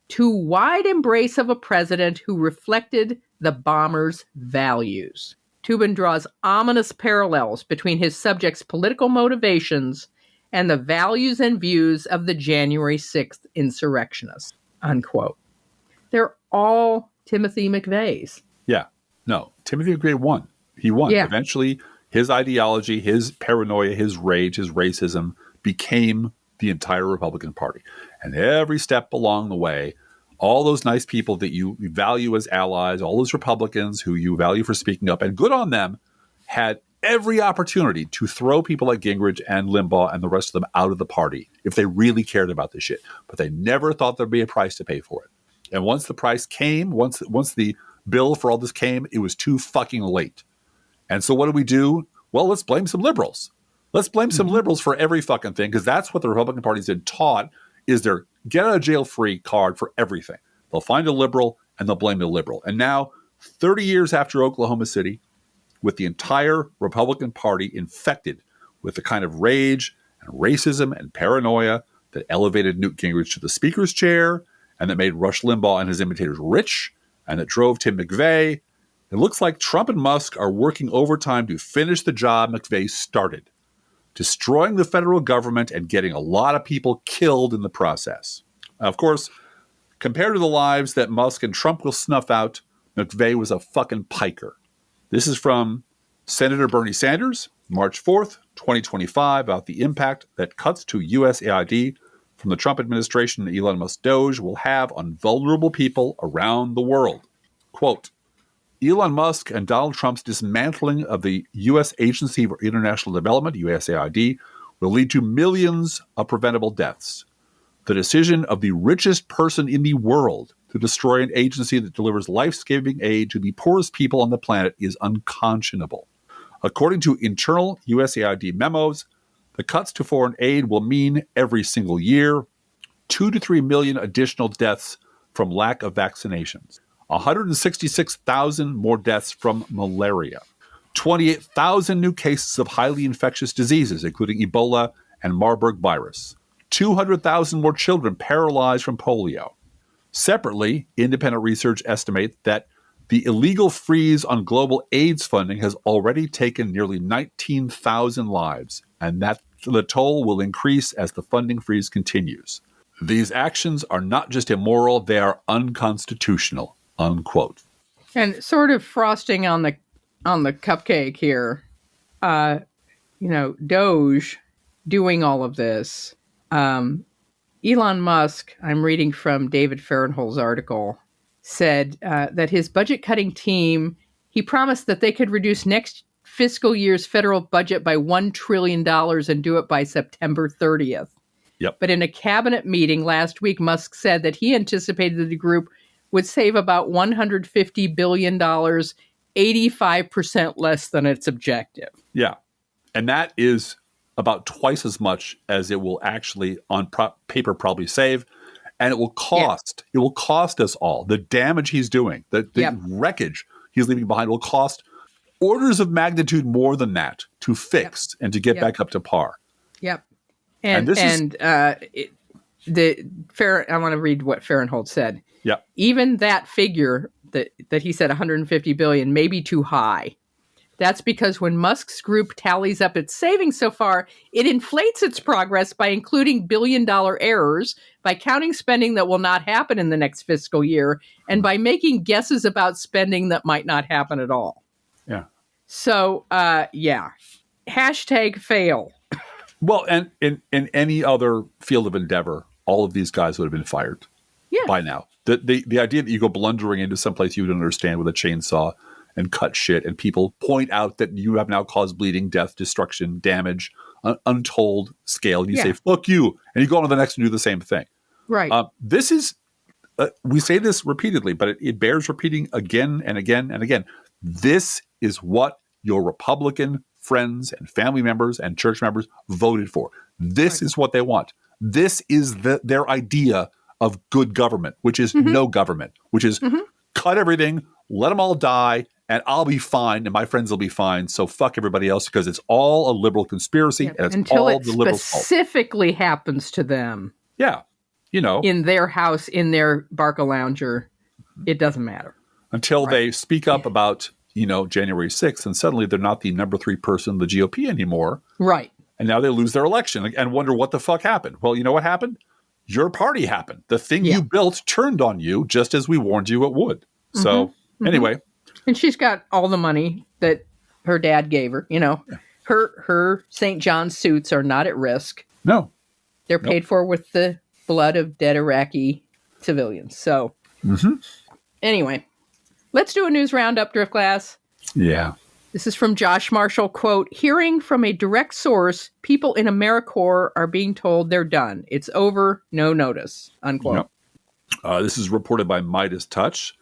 to wide embrace of a president who reflected the bomber's values. Toobin draws ominous parallels between his subject's political motivations and the values and views of the January 6th insurrectionists. unquote. They're all Timothy McVeighs. Yeah. No, Timothy McVeigh won. He won. Yeah. Eventually, his ideology, his paranoia, his rage, his racism became the entire Republican Party. And every step along the way, all those nice people that you value as allies, all those Republicans who you value for speaking up, and good on them, had every opportunity to throw people like Gingrich and Limbaugh and the rest of them out of the party if they really cared about this shit. But they never thought there'd be a price to pay for it. And once the price came, once the bill for all this came, it was too fucking late. And so what do? Well, let's blame some liberals. Let's blame some liberals for every fucking thing, because that's what the Republican Party's been taught is their get out of jail free card for everything. They'll find a liberal and they'll blame the liberal. And now, 30 years after Oklahoma City, with the entire Republican Party infected with the kind of rage and racism and paranoia that elevated Newt Gingrich to the speaker's chair and that made Rush Limbaugh and his imitators rich and that drove Tim McVeigh, it looks like Trump and Musk are working overtime to finish the job McVeigh started, destroying the federal government and getting a lot of people killed in the process. Now, of course, compared to the lives that Musk and Trump will snuff out, McVeigh was a fucking piker. This is from Senator Bernie Sanders, March 4th, 2025, about the impact that cuts to USAID from the Trump administration and Elon Musk Doge will have on vulnerable people around the world. Quote, Elon Musk and Donald Trump's dismantling of the U.S. Agency for International Development, USAID, will lead to millions of preventable deaths. The decision of the richest person in the world to destroy an agency that delivers life-saving aid to the poorest people on the planet is unconscionable. According to internal USAID memos, the cuts to foreign aid will mean every single year 2 to 3 million additional deaths from lack of vaccinations, 166,000 more deaths from malaria, 28,000 new cases of highly infectious diseases, including Ebola and Marburg virus, 200,000 more children paralyzed from polio. Separately, independent research estimates that the illegal freeze on global AIDS funding has already taken nearly 19,000 lives, and that the toll will increase as the funding freeze continues. These actions are not just immoral, they are unconstitutional, unquote. And sort of frosting on the cupcake here, Doge doing all of this. Elon Musk, I'm reading from David Fahrenthol's article, said that his budget-cutting team, he promised that they could reduce next fiscal year's federal budget by $1 trillion and do it by September 30th. Yep. But in a cabinet meeting last week, Musk said that he anticipated that the group would save about $150 billion, 85% less than its objective. Yeah. And that is about twice as much as it will actually on paper probably save. And it will cost, It will cost us all. The damage he's doing, the wreckage he's leaving behind will cost orders of magnitude more than that to fix and to get back up to par. Yep. I want to read what Fahrenthold said. Yeah. Even that figure that he said 150 billion may be too high. That's because when Musk's group tallies up its savings so far, it inflates its progress by including billion-dollar errors, by counting spending that will not happen in the next fiscal year, and by making guesses about spending that might not happen at all. Yeah. So, hashtag fail. Well, and in any other field of endeavor, all of these guys would have been fired by now. The idea that you go blundering into someplace you don't understand with a chainsaw and cut shit, and people point out that you have now caused bleeding, death, destruction, damage, untold scale, and you say, fuck you, and you go on to the next and do the same thing. Right. This is, we say this repeatedly, but it bears repeating again and again and again. This is what your Republican friends and family members and church members voted for. This is what they want. This is their idea of good government, which is no government, which is cut everything, let them all die, and I'll be fine, and my friends will be fine. So fuck everybody else, because it's all a liberal conspiracy, and it's until all it the liberals' fault. Specifically happens to them. Yeah, in their house, in their Barcalounger, it doesn't matter until they speak up about January 6th, and suddenly they're not the number 3 person in the GOP anymore. Right. And now they lose their election and wonder what the fuck happened. Well, you know what happened? your party happened. The thing you built turned on you, just as we warned you it would. So anyway. And she's got all the money that her dad gave her. You know, her St. John's suits are not at risk. No. They're paid for with the blood of dead Iraqi civilians. So anyway, let's do a news roundup, Drift Glass. Yeah. This is from Josh Marshall, quote, hearing from a direct source, people in AmeriCorps are being told they're done. It's over, no notice, unquote. Yep. This is reported by Midas Touch.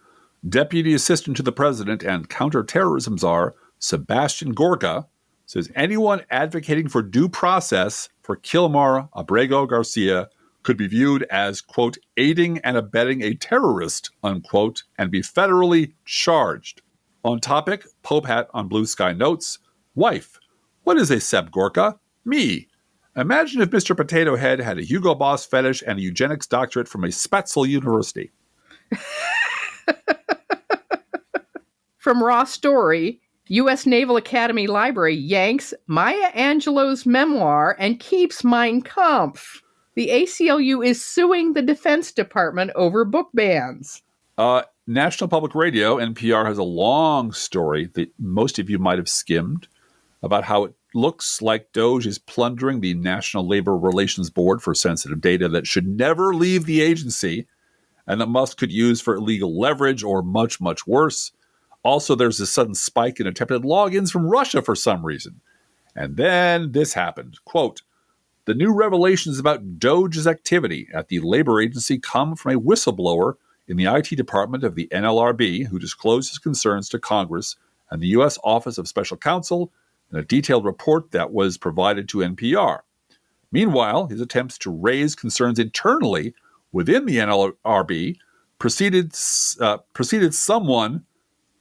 Deputy Assistant to the President and Counterterrorism Czar Sebastian Gorka says anyone advocating for due process for Kilmar Abrego Garcia could be viewed as, quote, aiding and abetting a terrorist, unquote, and be federally charged. On topic, Pope Hat on Blue Sky notes, wife, what is a Seb Gorka? Me. Imagine if Mr. Potato Head had a Hugo Boss fetish and a eugenics doctorate from a Spetzel University. From Raw Story, U.S. Naval Academy Library yanks Maya Angelou's memoir and keeps Mein Kampf. The ACLU is suing the Defense Department over book bans. National Public Radio, NPR, has a long story that most of you might have skimmed about how it looks like DOJ is plundering the National Labor Relations Board for sensitive data that should never leave the agency and that Musk could use for illegal leverage or much, much worse. Also, there's a sudden spike in attempted logins from Russia for some reason. And then this happened. Quote, the new revelations about DOJ's activity at the labor agency come from a whistleblower in the IT department of the NLRB who disclosed his concerns to Congress and the U.S. Office of Special Counsel in a detailed report that was provided to NPR. Meanwhile, his attempts to raise concerns internally within the NLRB preceded someone,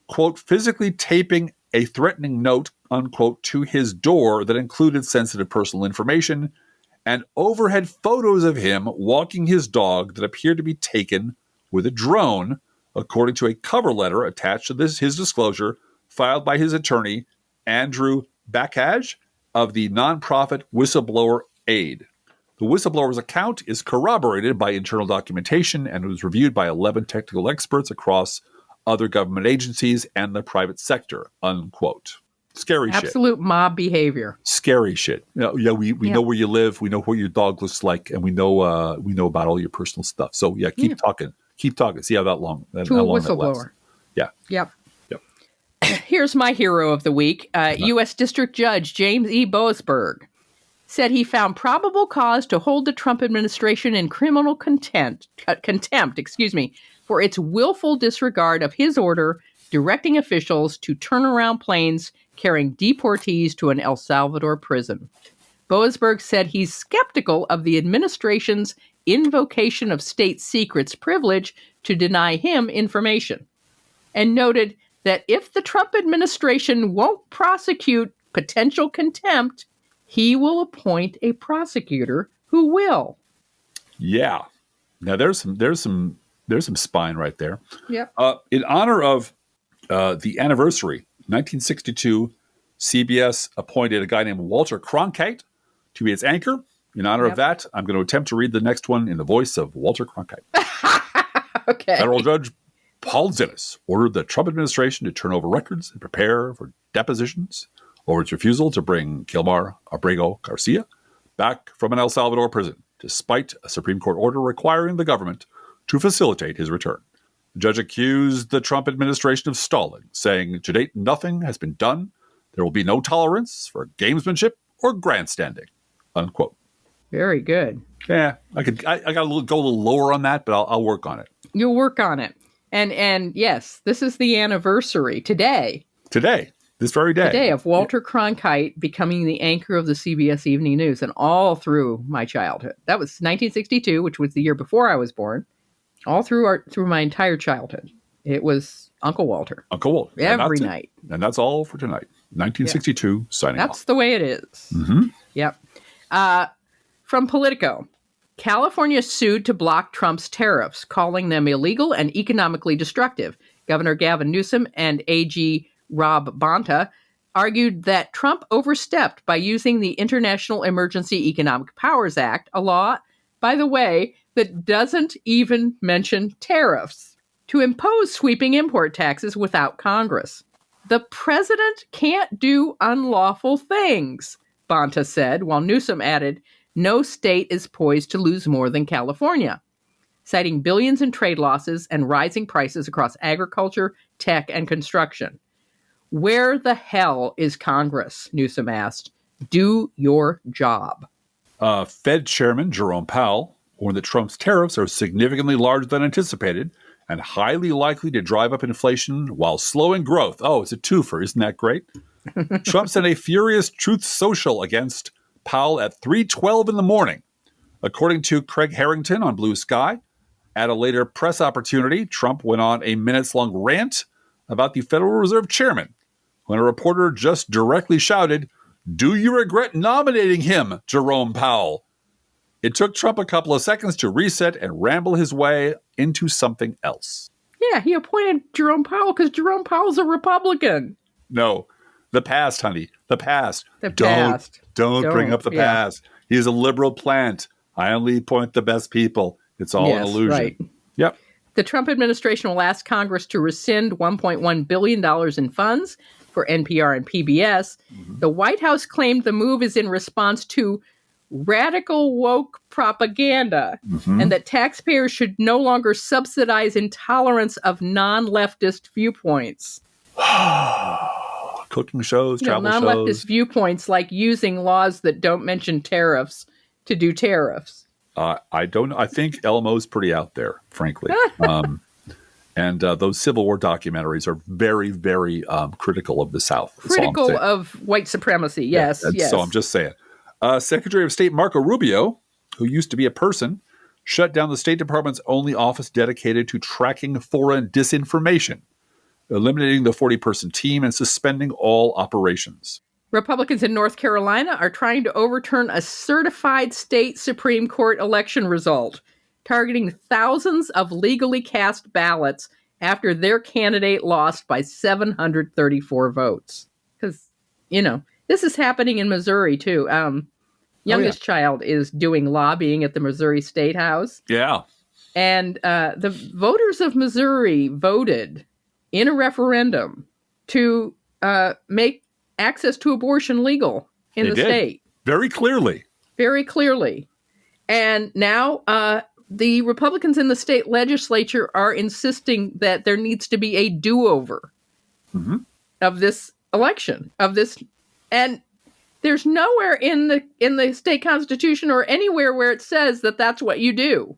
quote, physically taping a threatening note, unquote, to his door that included sensitive personal information and overhead photos of him walking his dog that appeared to be taken with a drone, according to a cover letter attached to his disclosure filed by his attorney, Andrew Bakaj, of the nonprofit Whistleblower Aid. The whistleblower's account is corroborated by internal documentation and was reviewed by 11 technical experts across other government agencies and the private sector, unquote. Scary shit. Absolute mob behavior. Scary shit. We know where you live, we know what your dog looks like, and we know about all your personal stuff. So keep talking. Keep talking. See how long to a whistleblower. Yeah. Yep. Here's my hero of the week. U.S. District Judge James E. Boasberg said he found probable cause to hold the Trump administration in criminal contempt, for its willful disregard of his order directing officials to turn around planes carrying deportees to an El Salvador prison. Boasberg said he's skeptical of the administration's invocation of state secrets privilege to deny him information, and noted that if the Trump administration won't prosecute potential contempt, he will appoint a prosecutor who will. Yeah. Now there's some spine right there. Yeah. In honor of the anniversary, 1962, CBS appointed a guy named Walter Cronkite to be its anchor. In honor of that, I'm going to attempt to read the next one in the voice of Walter Cronkite. Okay. Federal Judge Paul Zinnes ordered the Trump administration to turn over records and prepare for depositions over its refusal to bring Kilmar Abrego Garcia back from an El Salvador prison, despite a Supreme Court order requiring the government to facilitate his return. The judge accused the Trump administration of stalling, saying, to date, nothing has been done. There will be no tolerance for gamesmanship or grandstanding, unquote. Very good. Yeah, I got to go a little lower on that, but I'll work on it. You'll work on it. And yes, this is the anniversary today. This very day. Today of Walter Cronkite becoming the anchor of the CBS Evening News, and all through my childhood. That was 1962, which was the year before I was born. All through my entire childhood. It was Uncle Walter. Every night. And that's all for tonight. 1962, signing off. That's the way it is. Mm-hmm. Yep. From Politico. California sued to block Trump's tariffs, calling them illegal and economically destructive. Governor Gavin Newsom and AG Rob Bonta argued that Trump overstepped by using the International Emergency Economic Powers Act, a law, by the way, that doesn't even mention tariffs, to impose sweeping import taxes without Congress. The president can't do unlawful things, Bonta said, while Newsom added, no state is poised to lose more than California, citing billions in trade losses and rising prices across agriculture, tech, and construction. Where the hell is Congress? Newsom asked. Do your job. Fed Chairman Jerome Powell warned that Trump's tariffs are significantly larger than anticipated and highly likely to drive up inflation while slowing growth. Oh, it's a twofer. Isn't that great? Trump sent a furious Truth Social against Powell at 3:12 in the morning. According to Craig Harrington on Blue Sky, at a later press opportunity, Trump went on a minutes-long rant about the Federal Reserve chairman when a reporter just directly shouted, "Do you regret nominating him, Jerome Powell?" It took Trump a couple of seconds to reset and ramble his way into something else. Yeah, he appointed Jerome Powell because Jerome Powell's a Republican. No, the past, honey, the past. The past. Don't bring up the past. He's a liberal plant. I only appoint the best people. It's all an illusion. Right. Yep. The Trump administration will ask Congress to rescind $1.1 billion in funds for NPR and PBS. Mm-hmm. The White House claimed the move is in response to radical woke propaganda and that taxpayers should no longer subsidize intolerance of non-leftist viewpoints. Cooking shows, travel shows. Non-leftist viewpoints like using laws that don't mention tariffs to do tariffs. I think Elmo's pretty out there, frankly. And those Civil War documentaries are very, very critical of the South. Critical of white supremacy, yes. So I'm just saying. Secretary of State Marco Rubio, who used to be a person, shut down the State Department's only office dedicated to tracking foreign disinformation, eliminating the 40-person team and suspending all operations. Republicans in North Carolina are trying to overturn a certified state Supreme Court election result, targeting thousands of legally cast ballots after their candidate lost by 734 votes. Because, this is happening in Missouri, too. Youngest child is doing lobbying at the Missouri State House. Yeah. And the voters of Missouri voted in a referendum to make access to abortion legal in the state. Very clearly. Very clearly. And now the Republicans in the state legislature are insisting that there needs to be a do-over of this election, and there's nowhere in the state constitution or anywhere where it says that that's what you do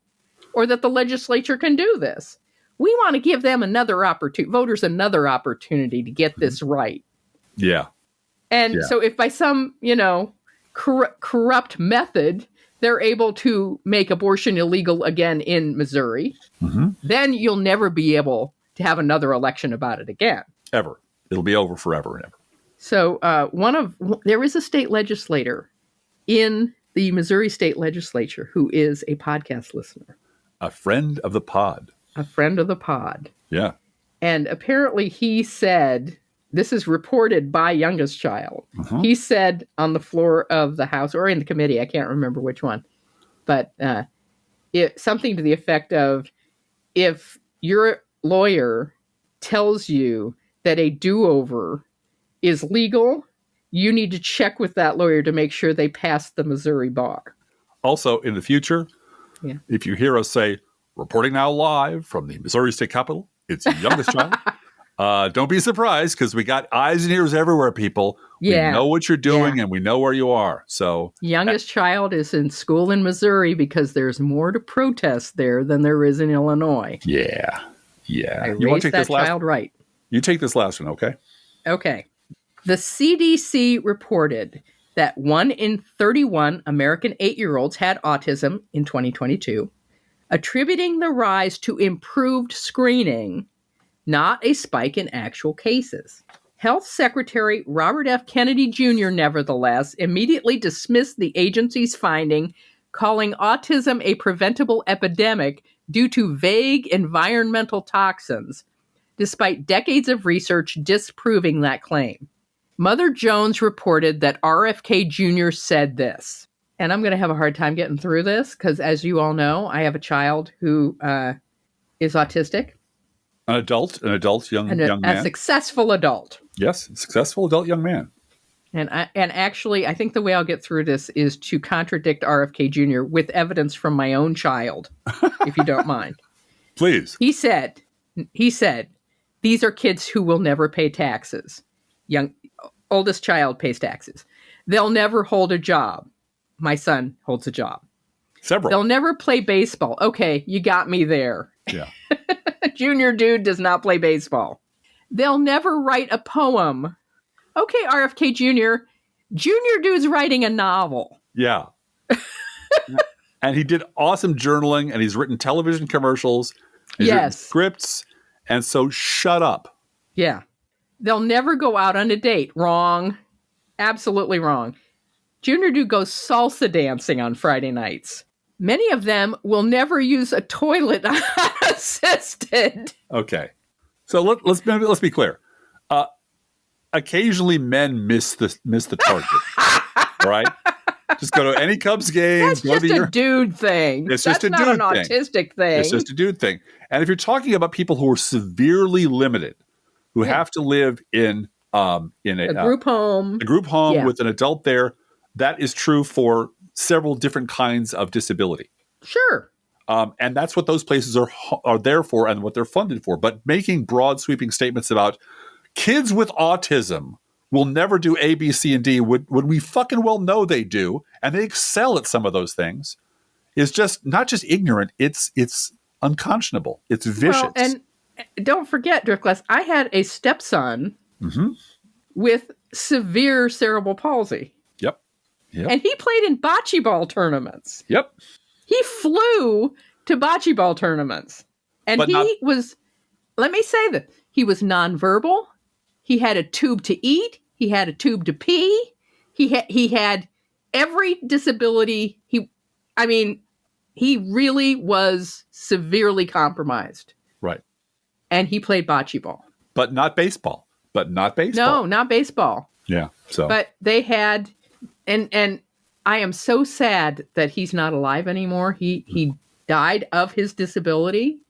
or that the legislature can do this. We want to give them voters another opportunity to get this right. Yeah. And so if by some, corrupt method, they're able to make abortion illegal again in Missouri, then you'll never be able to have another election about it again. Ever. It'll be over forever and ever. So there is a state legislator in the Missouri State Legislature who is a podcast listener. A friend of the pod. A friend of the pod. Yeah. And apparently he said, this is reported by Youngest Child. He said on the floor of the House or in the committee, I can't remember which one, but something to the effect of, if your lawyer tells you that a do-over is legal, you need to check with that lawyer to make sure they pass the Missouri bar. Also, in the future, if you hear us say, reporting now live from the Missouri State Capitol, it's Youngest Child. Don't be surprised, because we got eyes and ears everywhere, people. We know what you're doing and we know where you are. So Youngest Child is in school in Missouri because there's more to protest there than there is in Illinois. Yeah. I raised that child right. You take this last one, okay? Okay. The CDC reported that 1 in 31 American 8-year-olds had autism in 2022, attributing the rise to improved screening, not a spike in actual cases. Health Secretary Robert F. Kennedy Jr., nevertheless, immediately dismissed the agency's finding, calling autism a preventable epidemic due to vague environmental toxins, despite decades of research disproving that claim. Mother Jones reported that RFK Jr. said this, and I'm going to have a hard time getting through this because, as you all know, I have a child who is autistic. An adult young A man. successful adult. Yes, successful adult young man. And actually, I think the way I'll get through this is to contradict RFK Jr. with evidence from my own child, if you don't mind. Please. He said, these are kids who will never pay taxes. Oldest child pays taxes. They'll never hold a job. My son holds a job. Several. They'll never play baseball. Okay, you got me there. Yeah. Junior dude does not play baseball. They'll never write a poem. Okay, RFK Jr. Junior dude's writing a novel. Yeah. And he did awesome journaling, and he's written television commercials. He's written scripts. And so shut up. Yeah. They'll never go out on a date. Wrong. Absolutely wrong. Junior dude goes salsa dancing on Friday nights. Many of them will never use a toilet unassisted. Okay. So let's be clear. Occasionally men miss the target. Right? Just go to any Cubs game. That's just a dude thing. It's just a dude thing. That's not an autistic thing. It's just a dude thing. And if you're talking about people who are severely limited, who have to live in a group home, with an adult there, that is true for several different kinds of disability. Sure. And that's what those places are there for and what they're funded for. But making broad sweeping statements about kids with autism will never do A, B, C, and D when we fucking well know they do, and they excel at some of those things, is just not just ignorant, it's unconscionable. It's vicious. Well, and don't forget, Driftless, I had a stepson with severe cerebral palsy. Yep. And he played in bocce ball tournaments. Yep. He flew to bocce ball tournaments. And let me say that, he was nonverbal. He had a tube to eat. He had a tube to pee. He had every disability. He really was severely compromised. Right. And he played bocce ball. But not baseball. No, not baseball. Yeah. So. But they had, and I am so sad that he's not alive anymore. He died of his disability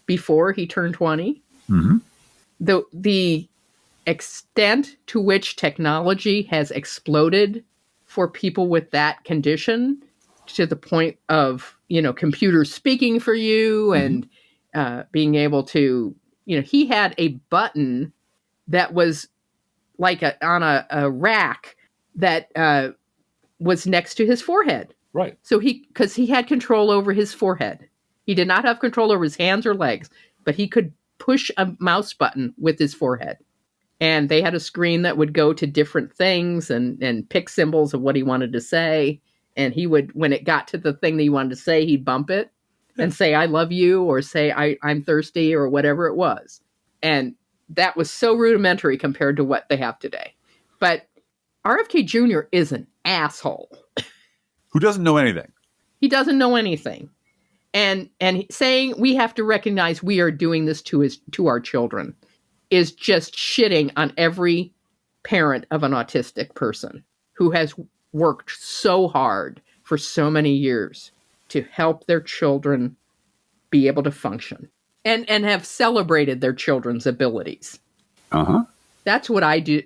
before he turned 20. Mm-hmm. The extent to which technology has exploded for people with that condition, to the point of, computers speaking for you and being able to, he had a button that was like on a rack that was next to his forehead. Right. So because he had control over his forehead. He did not have control over his hands or legs, but he could push a mouse button with his forehead. And they had a screen that would go to different things and pick symbols of what he wanted to say. And he would, when it got to the thing that he wanted to say, he'd bump it and say, I love you, or say, I'm thirsty, or whatever it was. And that was so rudimentary compared to what they have today. But RFK Jr. is an asshole. Who doesn't know anything. He doesn't know anything. And saying we have to recognize we are doing this to our children is just shitting on every parent of an autistic person who has worked so hard for so many years to help their children be able to function and have celebrated their children's abilities. Uh-huh. That's what I do.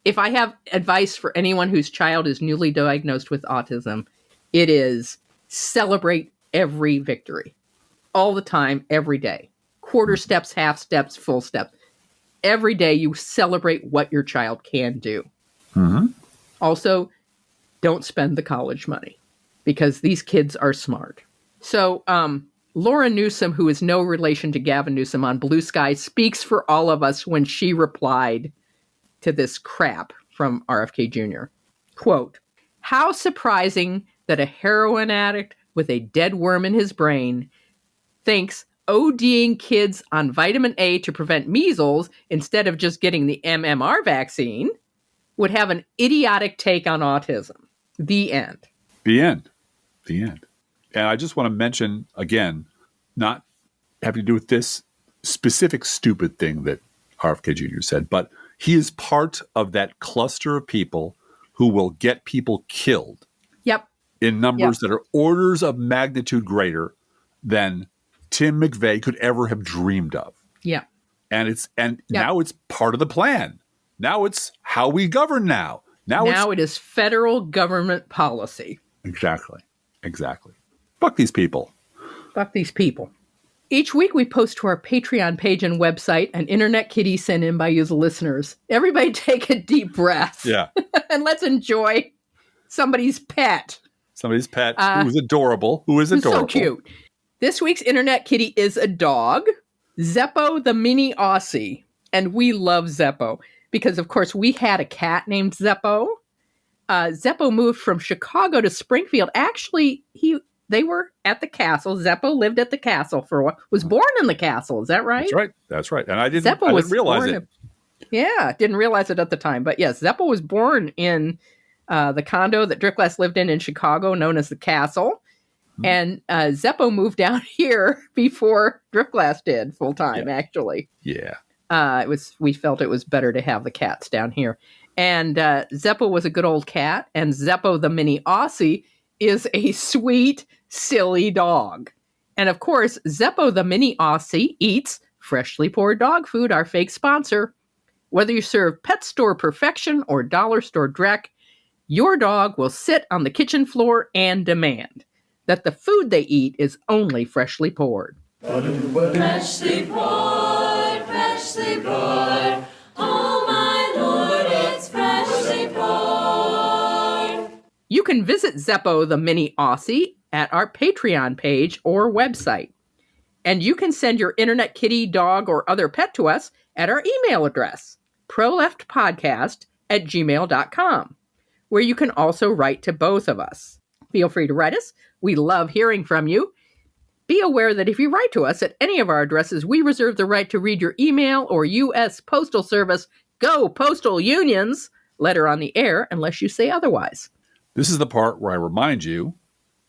If I have advice for anyone whose child is newly diagnosed with autism, it is celebrate every victory. All the time, every day. Quarter steps, half steps, full steps. Every day you celebrate what your child can do. Mm-hmm. Also, don't spend the college money because these kids are smart. So, Laura Newsom, who is no relation to Gavin Newsom on Blue Sky, speaks for all of us when she replied to this crap from RFK Jr. Quote, how surprising that a heroin addict with a dead worm in his brain thinks ODing kids on vitamin A to prevent measles instead of just getting the MMR vaccine would have an idiotic take on autism. The end. The end. And I just want to mention, again, not having to do with this specific stupid thing that RFK Jr. said, but he is part of that cluster of people who will get people killed. Yep. in numbers that are orders of magnitude greater than Tim McVeigh could ever have dreamed of. Yeah. And now it's part of the plan. Now it's how we govern now. Now it is federal government policy. Exactly. Fuck these people. Fuck these people. Each week we post to our Patreon page and website an internet kitty sent in by you, the listeners. Everybody take a deep breath. Yeah. And let's enjoy somebody's pet. Somebody's pet who is adorable. Who's so cute. This week's internet kitty is a dog, Zeppo the mini Aussie. And we love Zeppo because, of course, we had a cat named Zeppo. Zeppo moved from Chicago to Springfield. Actually, they were at the castle. Zeppo lived at the castle for a while. Was born in the castle. Is that right? That's right. And I didn't realize it. Didn't realize it at the time. But yes, Zeppo was born in the condo that Driftglass lived in Chicago, known as the Castle. And Zeppo moved down here before Driftglass did full time, actually. Yeah. We felt it was better to have the cats down here. And Zeppo was a good old cat. And Zeppo the mini Aussie is a sweet, silly dog. And of course, Zeppo the mini Aussie eats freshly poured dog food, our fake sponsor. Whether you serve pet store perfection or dollar store dreck, your dog will sit on the kitchen floor and demand that the food they eat is only freshly poured. Freshly poured, freshly poured. Oh my Lord, it's freshly poured. You can visit Zeppo the mini Aussie at our Patreon page or website. And you can send your internet kitty, dog, or other pet to us at our email address, proleftpodcast@gmail.com, where you can also write to both of us. Feel free to write us. We love hearing from you. Be aware that if you write to us at any of our addresses, we reserve the right to read your email or U.S. Postal Service, go Postal Unions, letter on the air unless you say otherwise. This is the part where I remind you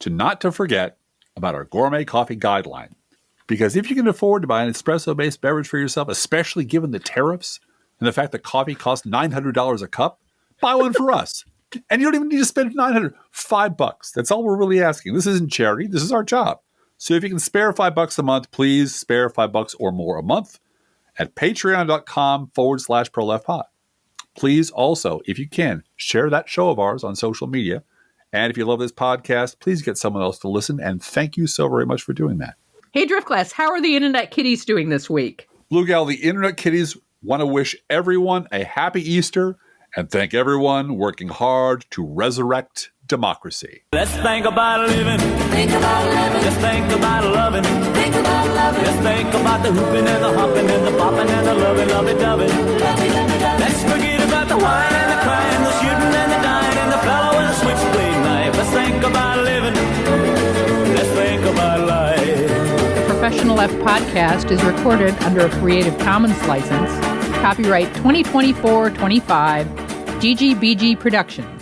not to forget about our gourmet coffee guideline. Because if you can afford to buy an espresso-based beverage for yourself, especially given the tariffs and the fact that coffee costs $900 a cup, buy one for us. And you don't even need to spend $5. That's all we're really asking. This isn't charity. This is our job. So if you can spare $5 a month, please spare $5 or more a month at patreon.com/proleftpod. Please also, if you can, share that show of ours on social media. And if you love this podcast, please get someone else to listen. And thank you so very much for doing that. Hey, Driftglass, how are the internet kitties doing this week? Blue Gal, the internet kitties want to wish everyone a happy Easter and thank everyone working hard to resurrect democracy. Let's think about living. Think about living. Let's think about loving. Think about loving. Let's think about the hooping and the hopping and the popping and the lovey-dovey. Let's forget about the wine and the crying, the shooting and the dying, and the fellow with a switchblade knife. Let's think about living. Let's think about life. The Professional Left podcast is recorded under a Creative Commons license. Copyright 2024-25, GGBG Productions.